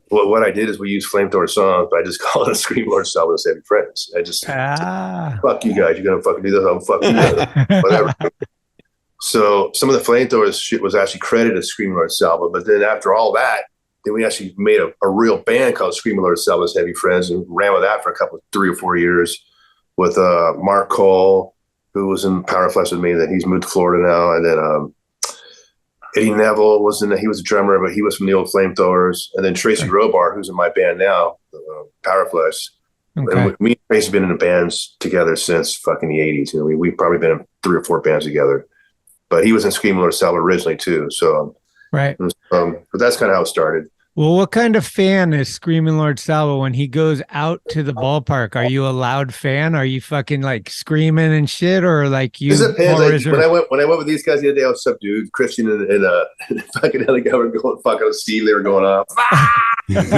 What I did is we used Flamethrower songs, but I just call it a Scream Lord Salba's Heavy Friends. I just fuck you guys, you're gonna fucking do this, I'm fucking whatever. So some of the Flamethrowers shit was actually credited as Scream Lord Salba, but then after all that, then we actually made a real band called Screaming Lord Salba's Heavy Friends, and ran with that for 3 or 4 years with Mark Cole, who was in Powerflex with me. Then he's moved to Florida now. And then Eddie Neville he was a drummer, but he was from the old Flamethrowers. And then Tracy Robar, who's in my band now, Powerflex. Okay. And me and Tracy have been in the bands together since fucking the 80s. We've probably been in 3 or 4 bands together. But he was in Screaming Lord Salba originally too. So right. But that's kind of how it started. Well, what kind of fan is Screaming Lord Salba when he goes out to the ballpark? Are you a loud fan? Are you fucking like screaming and shit, or like you? It depends. When I went with these guys the other day, I was dude, Christian and fucking other guy were going fucking Steve. They were going off. And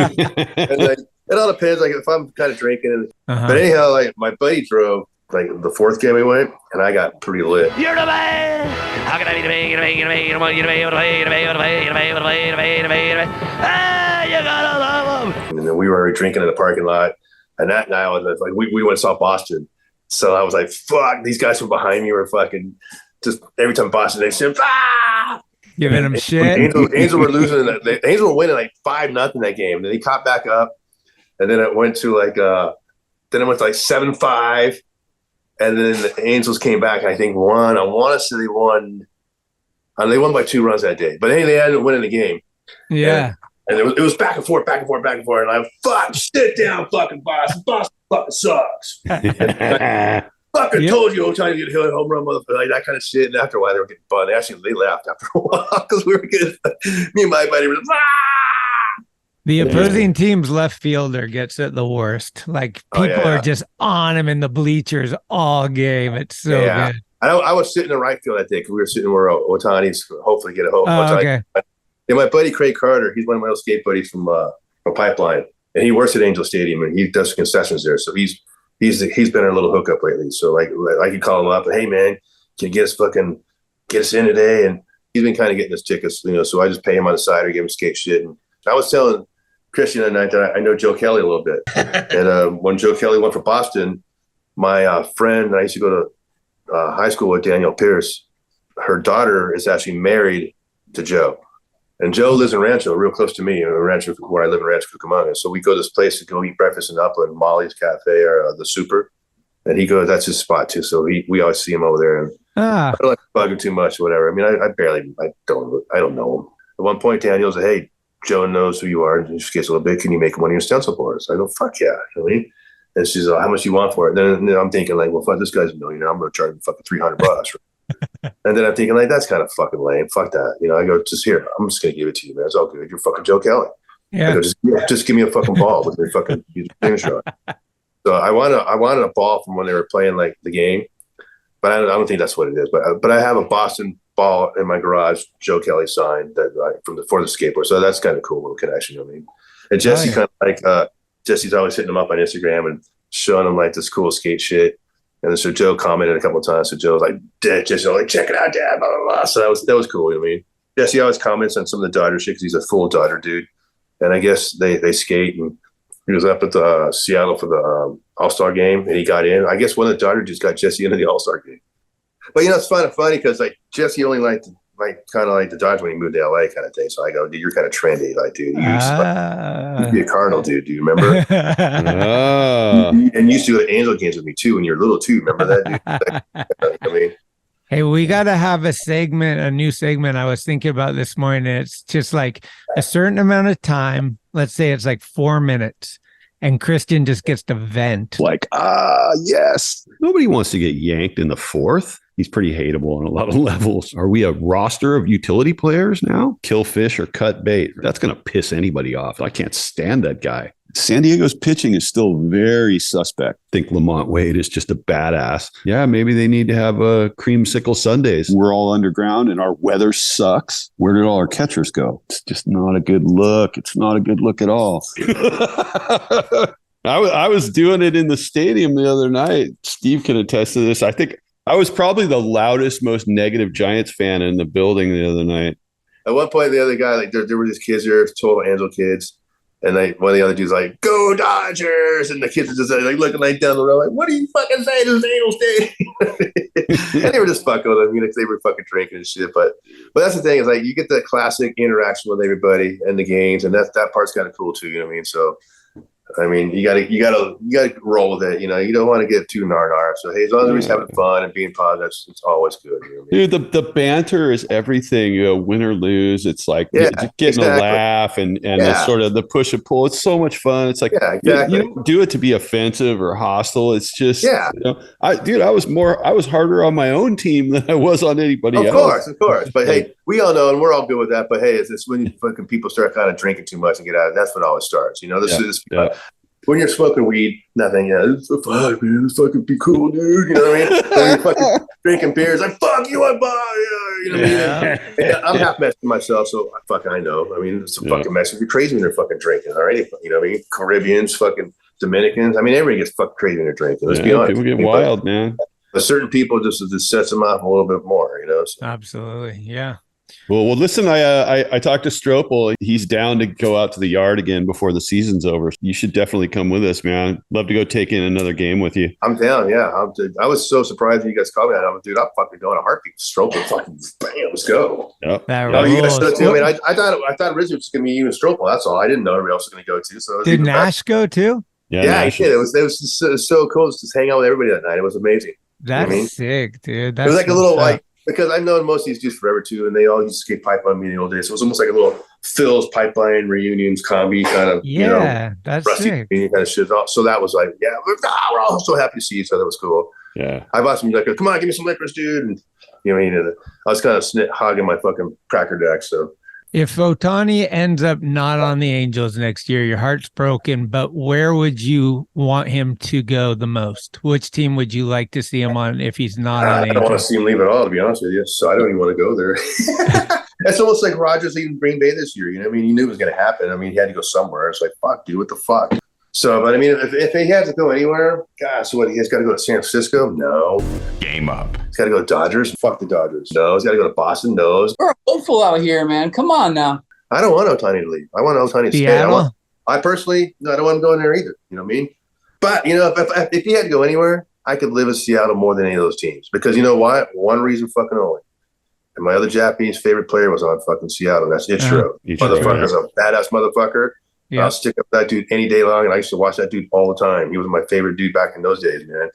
like, it all depends. Like if I'm kind of drinking, but anyhow, like my buddy drove. Like the 4th game we went, and I got pretty lit. You're the man. How can I be the man? You gotta love him. And then we were already drinking in the parking lot, and that night I was like, we went and saw Boston. So I was like, fuck, these guys from behind me were fucking just every time Boston they said, giving them shit. Angels were losing. The Angels were winning like 5-0 that game. Then they caught back up, and then it went to like 7-5. And then the Angels came back, I think won. I want to say they won. They won by 2 runs that day. But hey, they ended up winning the game. Yeah. And it was back and forth. And I'm, fuck, sit down, fucking Boston. Boston fucking sucks. Fucking told you, trying to get hit home run, motherfucker, like that kind of shit. And after a while, they were getting bunned. They laughed after a while because we were getting, me and my buddy were just, The opposing team's left fielder gets it the worst. Like people are just on him in the bleachers all game. It's so good. I was sitting in right field that day because we were sitting where Otani's hopefully get a home. Okay. And my buddy Craig Carter, he's one of my old skate buddies from Pipeline, and he works at Angel Stadium and he does concessions there. So he's been a little hookup lately. So like I could call him up and, hey man, can you get us in today? And he's been kind of getting his tickets, So I just pay him on the side or give him skate shit. And I was telling Christian that night that I know Joe Kelly a little bit. And when Joe Kelly went for Boston, my friend that I used to go to high school with, Danielle Pierce, her daughter is actually married to Joe. And Joe lives in Rancho, real close to me, Rancho, where I live in Rancho Cucamonga. So we go to this place to go eat breakfast in Upland, Molly's Cafe or the Super. And he goes, that's his spot too. So we always see him over there, and I don't like to bug him too much or whatever. I mean, I don't know him. At one point, Daniel's like, hey, Joe knows who you are. And she gets a little bit. Can you make one of your stencil boards? I go, fuck yeah. You know what I mean? And she's like, how much do you want for it? Then I'm thinking like, well, fuck, this guy's a millionaire. I'm going to charge him fucking $300. And then I'm thinking like, that's kind of fucking lame. Fuck that. You know, I go, just here. I'm just going to give it to you, man. It's all good. You're fucking Joe Kelly. Yeah. I go, just give me a fucking ball with your fucking finish on. So I wanted a ball from when they were playing like the game, but I don't think that's what it is. But I have a Boston ball in my garage, Joe Kelly signed that for the skateboard. So that's kind of cool little connection. You know what I mean? And Jesse kind of like Jesse's always hitting him up on Instagram and showing him like this cool skate shit. And then so Joe commented a couple of times. So Joe was like, Jesse, like, check it out, Dad, blah, blah, blah. So that was cool. You know what I mean? Jesse always comments on some of the Dodger shit because he's a full Dodger dude. And I guess they skate, and he was up at the Seattle for the All-Star game, and he got in. I guess one of the Dodger dudes got Jesse into the All-Star game. But you know, it's funny because like Jesse only liked kind of like the Dodgers when he moved to LA kind of thing. So I go, dude, you're kind of trendy, like, dude. You used to be a Cardinal dude. Do you remember? And you used to go to Angel games with me too when you were little too. Remember that, dude? I mean. Hey, we got to have a new segment I was thinking about this morning. It's just like a certain amount of time. Let's say it's like 4 minutes, and Christian just gets to vent. Like, yes. Nobody wants to get yanked in the fourth. He's pretty hateable on a lot of levels. Are we a roster of utility players now? Kill fish or cut bait. That's going to piss anybody off. I can't stand that guy. San Diego's pitching is still very suspect. I think Lamont Wade is just a badass. Yeah, maybe they need to have a creamsicle Sundays. We're all underground and our weather sucks. Where did all our catchers go? It's just not a good look. It's not a good look at all. I was doing it in the stadium the other night. Steve can attest to this. I think I was probably the loudest, most negative Giants fan in the building the other night. At one point, the other guy, like there were these kids here, total Angel kids. And one of the other dudes like, go Dodgers! And the kids are just like looking like down the road, like, what do you fucking say? This is Angel Stadium. And they were just fucking with them, you know, they were fucking drinking and shit. But that's the thing, is like you get that classic interaction with everybody and the games, and that part's kind of cool too. You know what I mean? So I mean, you gotta roll with it. You know, you don't want to get too nar. So hey, as long as we're having fun and being positive, it's always good. You know what I mean? Dude, the banter is everything. You know, win or lose, it's like getting a laugh and the sort of the push and pull. It's so much fun. It's like you don't do it to be offensive or hostile. It's just you know, I was harder on my own team than I was on anybody else. Of course. But hey, we all know, and we're all good with that. But hey, it's when fucking people start kind of drinking too much and get out of it. That's when it always starts. You know, this is. When you're smoking weed, nothing. It's so fun, man. It's fucking be cool, dude. You know what I mean? When you're fucking drinking beers, like fuck you, I buy. You know what I mean? And I'm half Mexican myself, so I know. I mean, it's a fucking Mexican. You're crazy when they're fucking drinking. All right, you know what I mean? Caribbeans, fucking Dominicans. I mean, everybody gets fucking crazy when they're drinking. Let's be honest. People get wild, man. But certain people just sets them off a little bit more. You know? So. Absolutely, yeah. Well, listen, I talked to Stropel. He's down to go out to the yard again before the season's over. You should definitely come with us, man. Love to go take in another game with you. I'm down, yeah. I was so surprised when you guys called me that. I'm like, dude, I'm fucking going to heartbeat. Stropel, fucking bam, let's go. Yep. You guys too. I mean, I thought originally it was going to be you and Stropel. That's all. I didn't know everybody else was going to go too. So did Nash go too? Yeah, he did. It was just so cool to just hang out with everybody that night. It was amazing. That's sick, dude. It was like a little because I've known most of these dudes forever too, and they all used to skate pipe on me in the old days. So it was almost like a little Phil's pipeline reunions combi kind of, that's rusty sick. Kind of shit. So that was like, we're all so happy to see each other. It was cool. Yeah, I bought some liquor. Come on, give me some liquors, dude. And you know, I was kind of hogging my fucking cracker deck. So if Ohtani ends up not on the Angels next year, your heart's broken, but where would you want him to go the most? Which team would you like to see him on if he's not on the Angels? I don't want to see him leave at all, to be honest with you. So I don't even want to go there. It's almost like Rogers leaving Green Bay this year. You know what I mean? He knew it was going to happen. I mean, he had to go somewhere. It's like, fuck, dude, what the fuck? So, but I mean, if he has to go anywhere, gosh, so what, he has got to go to San Francisco? No. Game up. He's got to go to Dodgers? Fuck the Dodgers. No. He's got to go to Boston? No. We're hopeful out here, man. Come on now. I don't want Ohtani to leave. I want Ohtani to stay. I personally, no, I don't want him going there either. You know what I mean? But, you know, if he had to go anywhere, I could live in Seattle more than any of those teams. Because you know what? One reason fucking only. And my other Japanese favorite player was on fucking Seattle. That's Ichiro. Motherfucker's a badass motherfucker. Yeah. I'll stick up that dude any day long, and I used to watch that dude all the time. He was my favorite dude back in those days, man.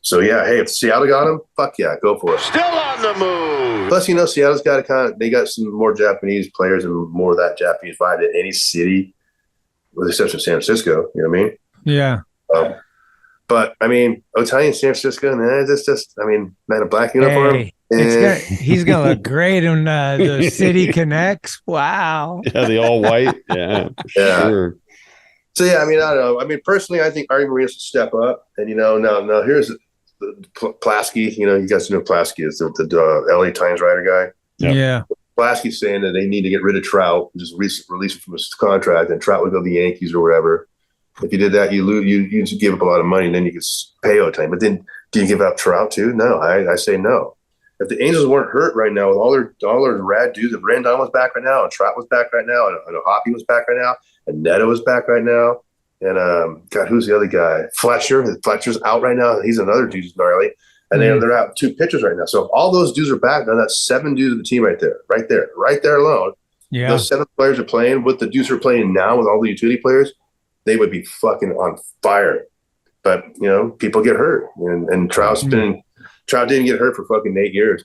So yeah, hey, if Seattle got him, fuck yeah, go for it. Still on the move. Plus, Seattle's got they got some more Japanese players and more of that Japanese vibe than any city, with the exception of San Francisco. You know what I mean? Yeah. But I mean, Otani in San Francisco, man, a black uniform. Hey, he's gonna look great in the City Connects. Wow. Yeah, the all white. Yeah, sure. So yeah, I don't know. Personally, I think Artie Marinos should step up. And now here's Plasky. You guys know Plasky is the LA Times writer guy. Yep. Yeah. Plasky's saying that they need to get rid of Trout, just release him from his contract, and Trout would go to the Yankees or whatever. If you did that, you give up a lot of money, and then you could pay Otani. But then, do you give up Trout too? No, I say no. If the Angels weren't hurt right now with all their rad dudes, if Rendon was back right now, and Trout was back right now, and Hoppy was back right now, and Neto was back right now, and God, who's the other guy? Fletcher's out right now. He's another dude who's gnarly, and they're out 2 pitchers right now. So if all those dudes are back, now that's 7 dudes of the team right there alone. Yeah, those 7 players are playing with the dudes who are playing now with all the utility players. They would be fucking on fire. But people get hurt, and Trout didn't get hurt for fucking 9 years,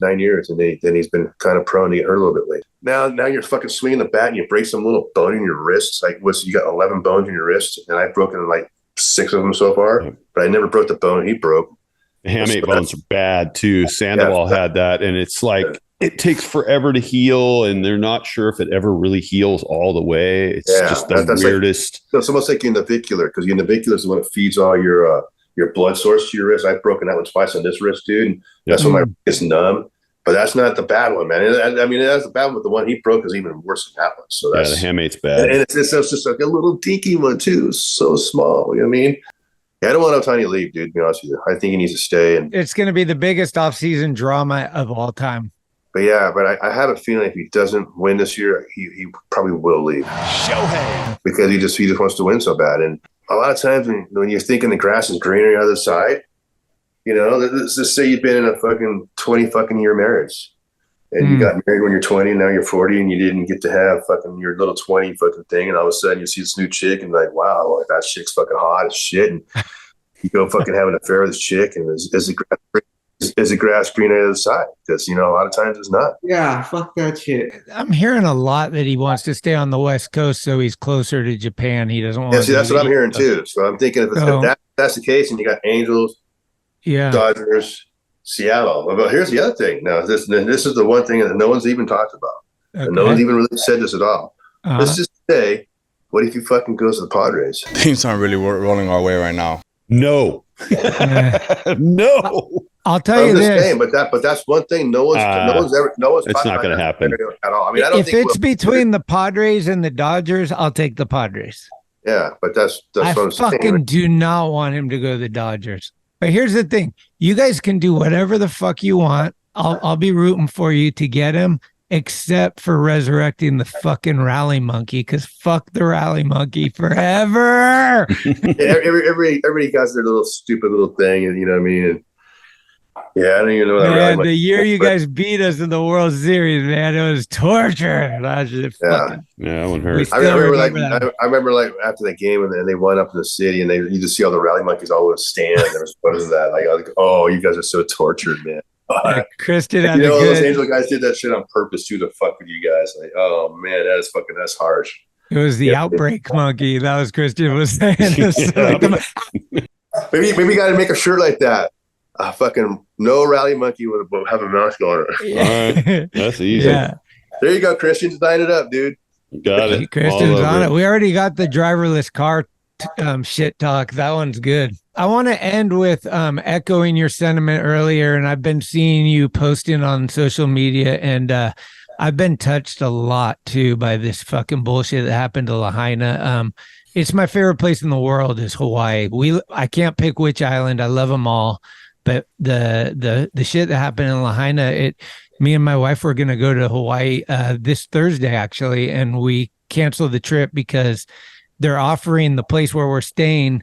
and then he's been kind of prone to get hurt a little bit late. Now you're fucking swinging the bat and you break some little bone in your wrists. Like, you got 11 bones in your wrist, and I've broken like 6 of them so far, but I never broke the bone he broke. The hamate bones are bad too. Sandoval had that, and it's like it takes forever to heal, and they're not sure if it ever really heals all the way. It's just the weirdest. It's almost like your navicular, because your navicular is the one that feeds all your blood source to your wrist. I've broken that one twice on this wrist, dude. And that's when my wrist is numb. But that's not the bad one, man. That's the bad one. But the one he broke is even worse than that one. So that's the hamate's bad. And it's just like a little dinky one too, so small. You know what I mean? Yeah, I don't want Otani to leave, dude. To be honest with you, I think he needs to stay. And it's going to be the biggest offseason drama of all time. But I have a feeling if he doesn't win this year, he probably will leave. Shohei. Because he just wants to win so bad. And a lot of times when you're thinking the grass is greener on the other side, let's just say you've been in a fucking 20 fucking year marriage, and you got married when you're 20, and now you're 40, and you didn't get to have fucking your little 20 fucking thing, and all of a sudden you see this new chick, and like, wow, like, that chick's fucking hot as shit, and you go fucking have an affair with this chick, and is the grass green on the other side? Because a lot of times it's not. Yeah, fuck that shit. I'm hearing a lot that he wants to stay on the West Coast so he's closer to Japan. He doesn't want. Yeah, see, that's what I'm hearing too. So I'm thinking if that's the case, and you got Angels, Dodgers, Seattle. But here's the other thing. Now, this is the one thing that no one's even talked about, and no one's even really said this at all. Let's just say, what if he fucking goes to the Padres? Teams aren't really rolling our way right now. No. No. I'll tell you this. Saying, but that's one thing. No one's. It's not going to happen at all. I don't if it's between the Padres and the Dodgers, I'll take the Padres. Yeah, but that's I what I'm saying. fucking do not want him to go to the Dodgers. But here's the thing: you guys can do whatever the fuck you want. I'll be rooting for you to get him, except for resurrecting the fucking rally monkey, because fuck the rally monkey forever. Everybody got their little stupid little thing, and you know what I mean. And, yeah, I don't even know that. Man, the year you guys beat us in the World Series, man, it was torture. That one hurt. I remember like after the game, and they went up in the city, and you just see all the rally monkeys all over the stand. There was what is that? Like, oh, you guys are so tortured, man. Chris did have those Angel guys did that shit on purpose too, to fuck with you guys. Like, oh man, that's harsh. It was the outbreak monkey. That was Christian was saying. Maybe you got to make a shirt like that. Fucking no rally monkey would have a mask on it. All right. That's easy. Yeah. There you go, Christian's dying it up, dude. Got it. Christian's on it. We already got the driverless car shit talk. That one's good. I want to end with echoing your sentiment earlier, and I've been seeing you posting on social media, and I've been touched a lot too by this fucking bullshit that happened to Lahaina. It's my favorite place in the world is Hawaii. I can't pick which island. I love them all. But the shit that happened in Lahaina, me and my wife were going to go to Hawaii this Thursday, actually, and we canceled the trip because they're offering the place where we're staying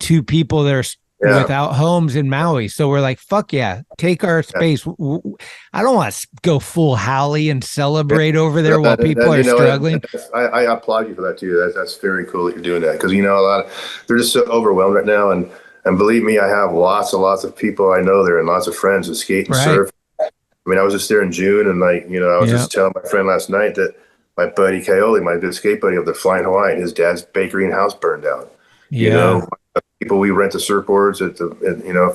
to people that are without homes in Maui. So we're like, fuck yeah, take our space. I don't want to go full Howley and celebrate over there while people are struggling. I applaud you for that too. That's very cool that you're doing that, because a lot they're just so overwhelmed right now, and And believe me, I have lots and lots of people I know there and lots of friends who skate and surf. I mean, I was just there in June, and I was just telling my friend last night that my buddy Coyote, my good skate buddy up there flying Hawaii, his dad's bakery and house burned down. People we rent the surfboards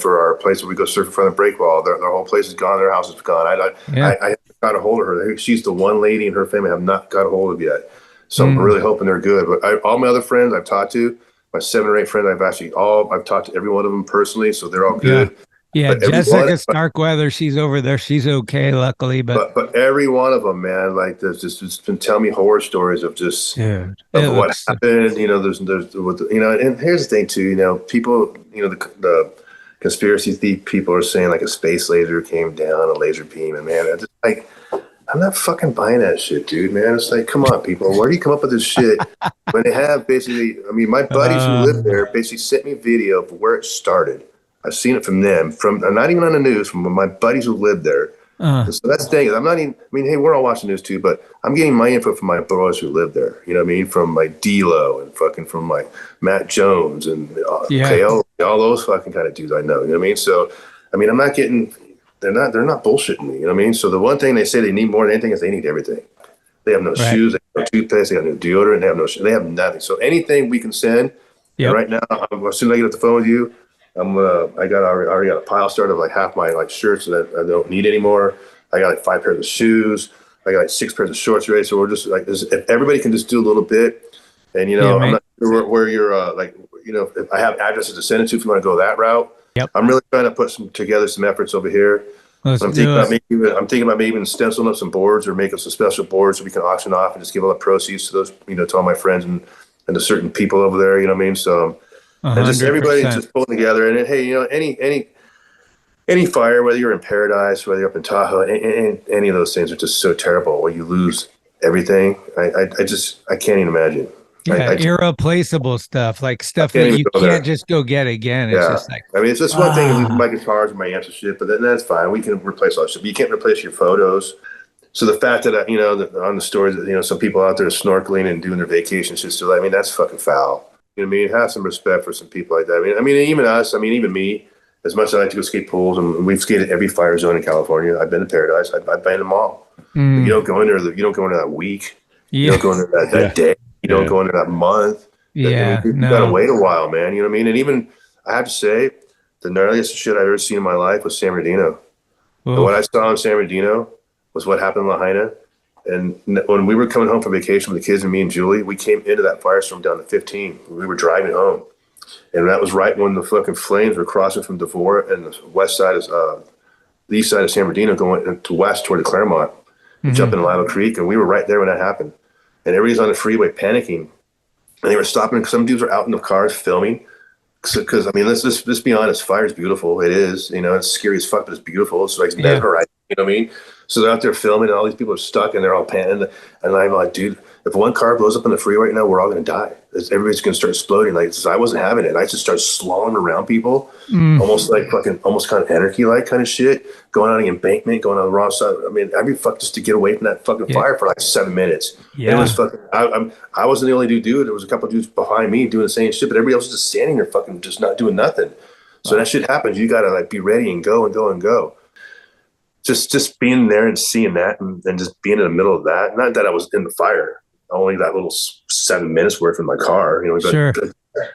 for our place where we go surf in front of the break wall. Their whole place is gone. Their house is gone. I haven't got a hold of her. She's the one lady in her family I have not got a hold of yet. So I'm really hoping they're good. But all my other friends I've talked to, my 7 or 8 friends, I've talked to every one of them personally, so they're all good. Yeah, Jessica Starkweather, she's over there. She's okay, luckily. But every one of them, man, like there's just been telling me horror stories of just what happened. There's and here's the thing too. People, the conspiracy people are saying like a space laser came down, a laser beam, and man, I'm not fucking buying that shit, dude, man. It's like, come on, people. Where do you come up with this shit when they have basically, my buddies who live there basically sent me video of where it started. I've seen it from them, not even on the news, from my buddies who live there. So that's the thing. I'm not even, hey, we're all watching news too, but I'm getting my info from my bros who live there. You know what I mean? From like D-Lo and fucking from like Matt Jones and KO, all those fucking kind of dudes I know. You know what I mean? So, I'm not getting, they're not bullshitting me. You know what I mean? So the one thing they say they need more than anything is they need everything. They have no shoes, they have no toothpaste, they have no deodorant, they have nothing. So anything we can send, right now, as soon as I get off the phone with you, I already got a pile started of like half my like shirts that I don't need anymore. I got like 5 pairs of shoes. I got like 6 pairs of shorts ready. So we're just like, if everybody can just do a little bit, and I'm not sure where you're if I have addresses to send it to, if you want to go that route. I'm really trying to put together some efforts over here. I'm thinking about maybe even stenciling up some boards or making some special boards so we can auction off and just give all the proceeds to those, to all my friends and to certain people over there. You know what I mean? So. And just everybody just pulling together, and then, hey, any fire, whether you're in Paradise, whether you're up in Tahoe, any of those things are just so terrible. Where you lose everything, I can't even imagine. Irreplaceable stuff, like stuff that you can't just go get again. It's just like, it's just one thing, losing my guitars and my amps and shit, but then that's fine. We can replace all that shit. But you can't replace your photos. So the fact that on the stories that some people out there snorkeling and doing their vacation shit still, that's fucking foul. You know what I mean? Have some respect for some people like that. Even us, even me, as much as I like to go skate pools, and we've skated every fire zone in California. I've been to Paradise. I've been to them all. You don't go in there. You don't go into that week. You don't go into that day. You don't go into that month. You gotta wait a while, man. You know what I mean? And even I have to say, the gnarliest shit I've ever seen in my life was San Bernardino. And what I saw in San Bernardino was what happened in Lahaina. And when we were coming home from vacation with the kids and me and Julie, we came into that firestorm down to 15. We were driving home. And that was right when the fucking flames were crossing from Devore and the west side is the east side of San Bernardino going to west toward the Claremont, jumping in Lilo Creek. And we were right there when that happened. And everybody's on the freeway panicking. And they were stopping. Some dudes were out in the cars filming. Because, let's be honest, fire's beautiful. It is. It's scary as fuck, but it's beautiful. It's like that horizon. You know what I mean? So they're out there filming, and all these people are stuck, and they're all panting. And I'm like, dude, if one car blows up on the freeway right now, we're all going to die. Everybody's going to start exploding. Like, I wasn't having it. I just started slaloming around people, almost kind of anarchy-like kind of shit, going on the embankment, going on the wrong side. Every fuck just to get away from that fucking fire for like 7 minutes. Yeah. It was fucking. I wasn't the only dude. There was a couple of dudes behind me doing the same shit, but everybody else was just standing there, fucking just not doing nothing. So that shit happens. You got to like be ready and go and go and go. Just being there and seeing that and just being in the middle of that. Not that I was in the fire, only that little 7 minutes worth in my car,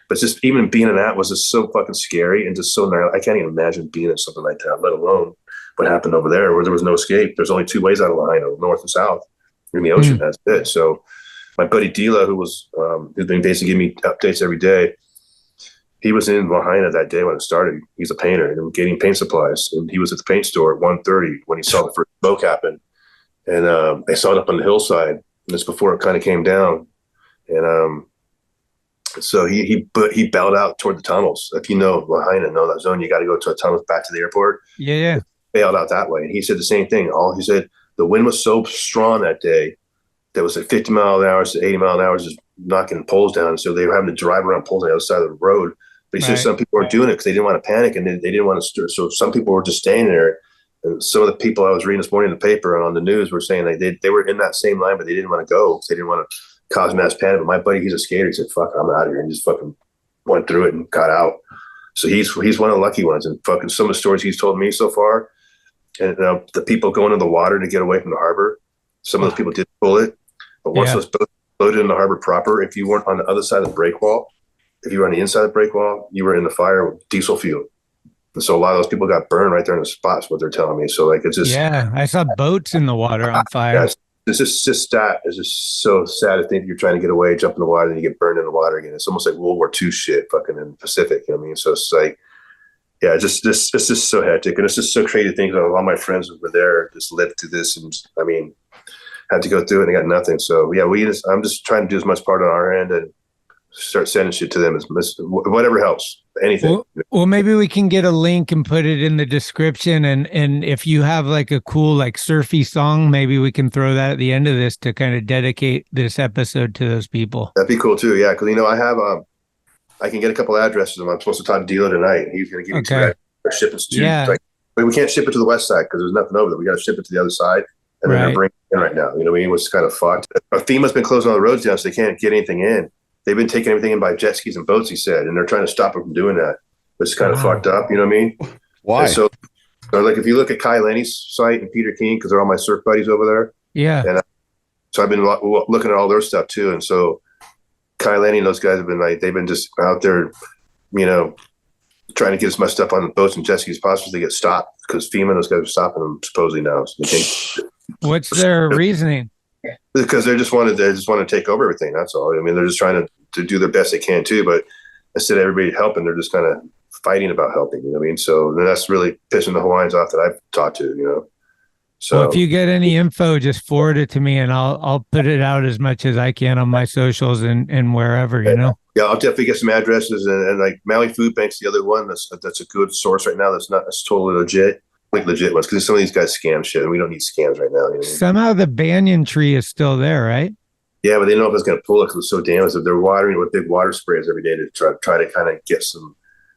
but just even being in that was just so fucking scary and just so gnarly. I can't even imagine being in something like that, let alone what happened over there where there was no escape. There's only 2 ways out of Lahaina, north and south. In the ocean, that's it. So my buddy Dila, who's been basically giving me updates every day, he was in Lahaina that day when it started. He's a painter and getting paint supplies. And he was at the paint store at 1:30 when he saw the first smoke happen. And they saw it up on the hillside. And this before it kind of came down. And so he bailed out toward the tunnels. If you know Lahaina, know that zone, you got to go to a tunnel back to the airport. Yeah. Bailed out that way. And he said the same thing. He said the wind was so strong that day that was at 50 mile an hour to 80 mile an hour, just knocking poles down. So they were having to drive around poles on the other side of the road. But he said some people were doing it because they didn't want to panic and they didn't want to stir. So some people were just staying there. And some of the people I was reading this morning in the paper and on the news were saying they were in that same line, but they didn't want to go because they didn't want to cause mass panic. But my buddy, he's a skater. He said, fuck, I'm out of here. And just fucking went through it and got out. So he's one of the lucky ones. And fucking some of the stories he's told me so far, and the people going in the water to get away from the harbor, some of those people did pull it. But once those boats floated in the harbor proper, if you weren't on the other side of the break wall, if you were on the inside of the break wall, you were in the fire with diesel fuel. And so a lot of those people got burned right there in the spots, what they're telling me. So like, it's just, I saw boats in the water on fire. Yeah, it's just that. It's just so sad to think you're trying to get away, jump in the water, and you get burned in the water again. It's almost like World War II shit fucking in the Pacific. You know what I mean? So it's like, yeah, it's just so hectic. And it's just so crazy to think that a lot of my friends who were there just lived through this and, I mean, had to go through it and they got nothing. So yeah, I'm just trying to do as much part on our end and start sending shit to them as whatever helps, anything. Well, maybe we can get a link and put it in the description. And if you have like a cool, like surfy song, maybe we can throw that at the end of this to kind of dedicate this episode to those people. That'd be cool too. Yeah. Cause I can get a couple of addresses. I'm supposed to talk to Dealer tonight. He's going to give me two shipments too. Yeah. But we can't ship it to the west side because there's nothing over there. We got to ship it to the other side. And they're bringing it in right now. You know what I mean? Which is kind of fucked. FEMA's been closing all the roads down, so they can't get anything in. They've been taking everything in by jet skis and boats, he said, and they're trying to stop them from doing that. It's kind of fucked up. You know what I mean? Why? And so like if you look at Kai Lenny's site and Peter King, because they're all my surf buddies over there. Yeah. And so I've been looking at all their stuff too. And so Kai Lenny and those guys have been like, they've been just out there, you know, trying to get as much stuff on the boats and jet skis as possible so they get stopped because FEMA and those guys are stopping them supposedly now. So they can't. What's their reasoning? Because they just want to take over everything. That's all. I mean, they're just trying to do their best they can too. But instead of everybody helping, they're just kind of fighting about helping. You know what I mean? So that's really pissing the Hawaiians off that I've talked to. You know. So if you get any info, just forward it to me, and I'll put it out as much as I can on my socials and wherever. You know. Yeah, I'll definitely get some addresses and like Maui Food Bank's the other one that's a good source right now. That's totally legit. Like legit ones, because some of these guys scam shit, and we don't need scams right now. You know? Somehow the banyan tree is still there, right? Yeah, but they don't know if it's going to pull it because it's so damaged. If they're watering with big water sprays every day to try to kind of get some,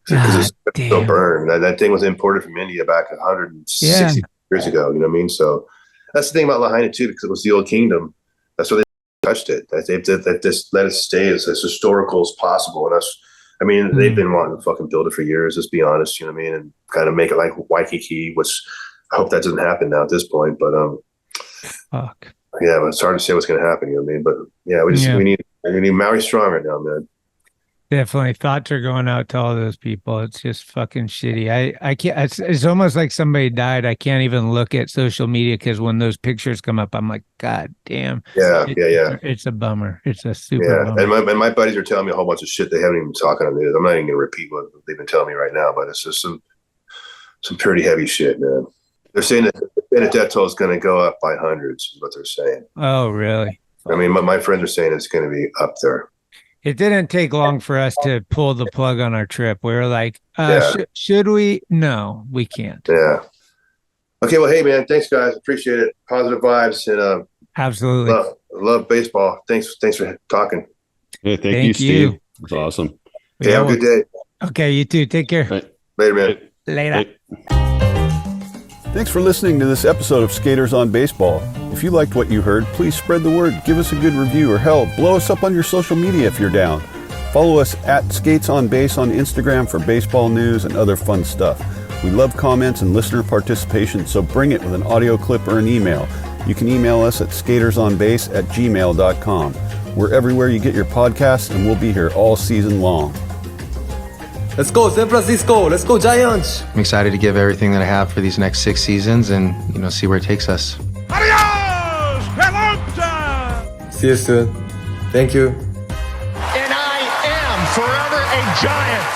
because it's so burned. That thing was imported from India back 160 years ago. You know what I mean? So that's the thing about Lahaina too, because it was the old kingdom. That's why they touched it. That just let it stay as historical as possible. And that's, I mean, they've been wanting to fucking build it for years, let's be honest, you know what I mean? And kind of make it like Waikiki, which I hope that doesn't happen now at this point. But fuck. Yeah, but it's hard to say what's gonna happen, you know what I mean? But yeah, we need Maui strong right now, man. Definitely. Thoughts are going out to all those people. It's just fucking shitty. I can't, it's almost like somebody died. I can't even look at social media because when those pictures come up, I'm like, God damn. Yeah. It's a bummer. It's a super bummer. And my buddies are telling me a whole bunch of shit they haven't even talking on news. I'm not even gonna repeat what they've been telling me right now, but it's just some pretty heavy shit, man. They're saying that the death toll is gonna go up by hundreds, is what they're saying. Oh, really? I mean, my friends are saying it's gonna be up there. It didn't take long for us to pull the plug on our trip. We were like, should we? No, we can't. Yeah. Okay. Well, hey, man, thanks, guys. Appreciate it. Positive vibes and absolutely love baseball. Thanks for talking. Yeah, thank you, Steve. It's awesome. Okay, have a good day. Okay, you too. Take care. Right. Later, man. Later. Thanks for listening to this episode of Skaters on Baseball. If you liked what you heard, please spread the word, give us a good review, or hell, blow us up on your social media if you're down. Follow us at Skates on Base on Instagram for baseball news and other fun stuff. We love comments and listener participation, so bring it with an audio clip or an email. You can email us at skatersonbase@gmail.com. We're everywhere you get your podcasts, and we'll be here all season long. Let's go, San Francisco. Let's go, Giants. I'm excited to give everything that I have for these next 6 seasons and, see where it takes us. Adios! Pelota! See you soon. Thank you. And I am forever a Giant.